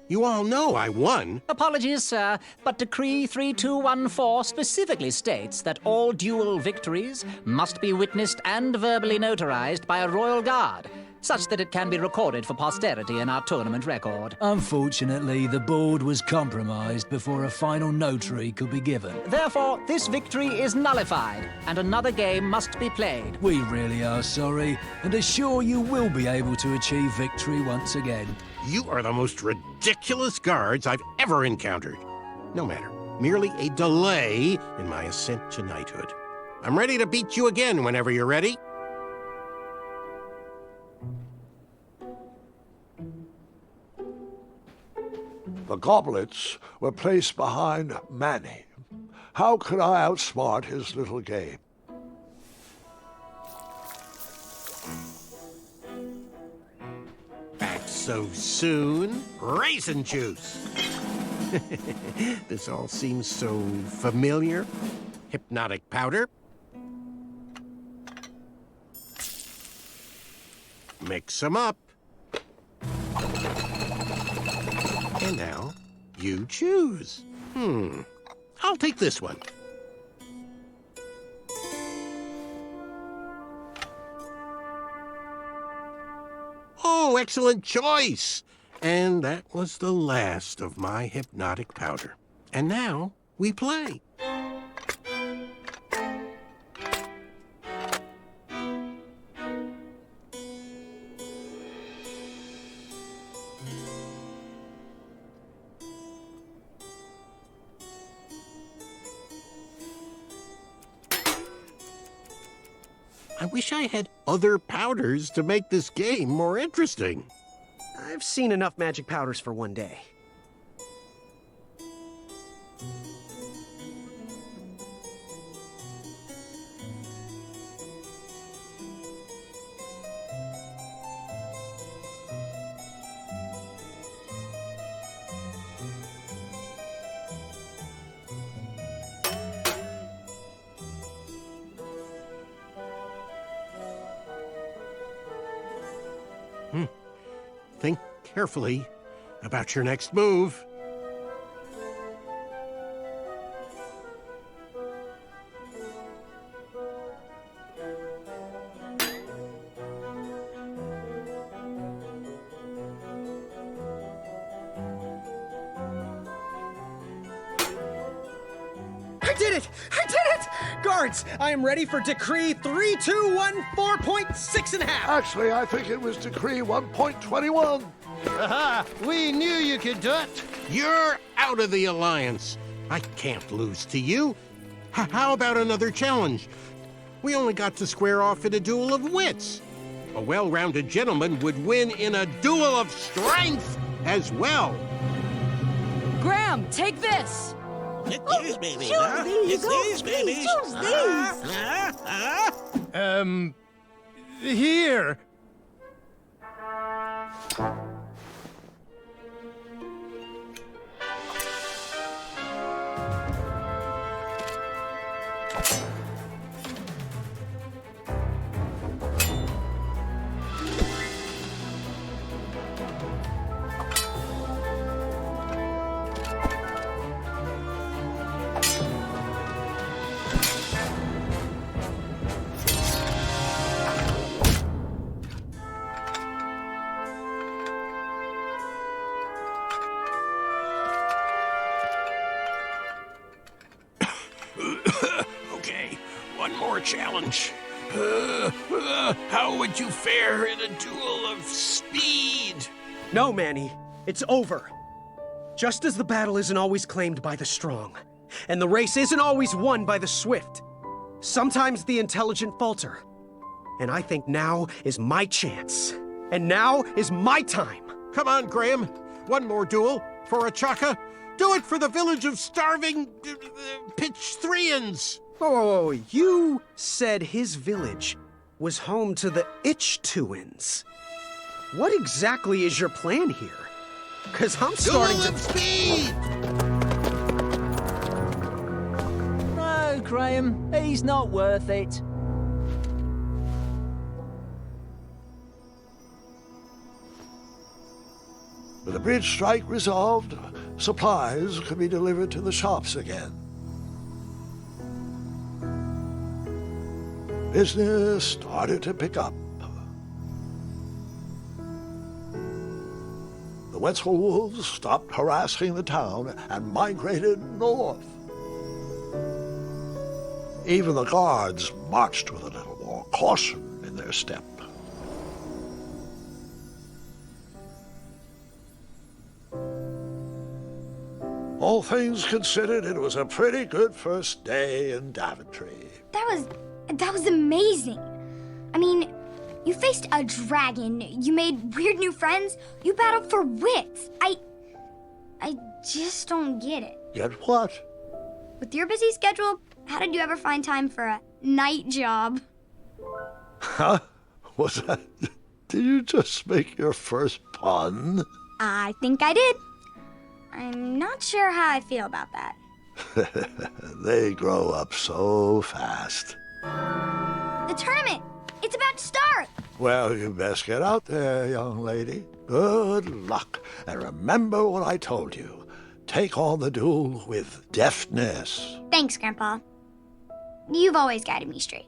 You all know I won. Apologies, sir, but Decree 3214 specifically states that all duel victories must be witnessed and verbally notarized by a royal guard, such that it can be recorded for posterity in our tournament record. Unfortunately, the board was compromised before a final notary could be given. Therefore, this victory is nullified, and another game must be played. We really are sorry, and assure you will be able to achieve victory once again. You are the most ridiculous guards I've ever encountered. No matter, merely a delay in my ascent to knighthood. I'm ready to beat you again whenever you're ready. The goblets were placed behind Manny. How could I outsmart his little game? Back so soon? Raisin juice! This all seems so familiar. Hypnotic powder. Mix them up. And now, you choose. I'll take this one. Oh, excellent choice! And that was the last of my hypnotic powder. And now, we play. I wish I had other powders to make this game more interesting. I've seen enough magic powders for one day. Think carefully about your next move. I did it! I did it! Guards, I am ready for Decree 3214.6 1/2. Actually, I think it was Decree 1.21. Aha! We knew you could do it! You're out of the alliance. I can't lose to you. How about another challenge? We only got to square off in a duel of wits. A well-rounded gentleman would win in a duel of strength as well. Graham, take this! Get these, baby. Choose these. Get these, baby. Choose these. Here! Okay, one more challenge. How would you fare in a duel of speed? No, Manny, it's over. Just as the battle isn't always claimed by the strong, and the race isn't always won by the swift, sometimes the intelligent falter. And I think now is my chance. And now is my time. Come on, Graham. One more duel for a chaka. Do it for the village of starving Pitch-Threans. Whoa. You said his village was home to the Itch-Tuins. What exactly is your plan here? Because I'm starting Duel of speed! No, Graham, he's not worth it. With the bridge strike resolved, supplies could be delivered to the shops again. Business started to pick up. The Wetzel wolves stopped harassing the town and migrated north. Even the guards marched with a little more caution in their step. All things considered, it was a pretty good first day in Daventry. That was amazing. I mean, you faced a dragon, you made weird new friends, you battled for wits. I just don't get it. Get what? With your busy schedule, how did you ever find time for a night job? Huh? Was that... Did you just make your first pun? I think I did. I'm not sure how I feel about that. They grow up so fast. The tournament! It's about to start! Well, you best get out there, young lady. Good luck. And remember what I told you. Take on the duel with deftness. Thanks, Grandpa. You've always guided me straight.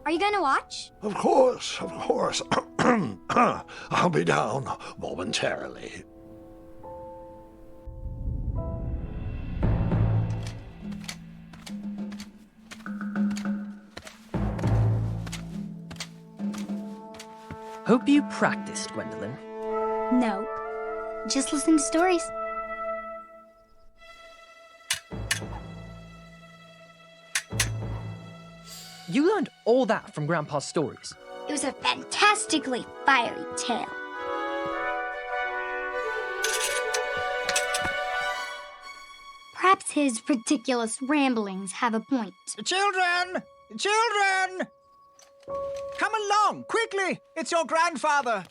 Are you going to watch? Of course, of course. I'll be down momentarily. Hope you practiced, Gwendolyn. No. Just listen to stories. You learned all that from Grandpa's stories. It was a fantastically fiery tale. Perhaps his ridiculous ramblings have a point. Children! Children! Come along, quickly! It's your grandfather!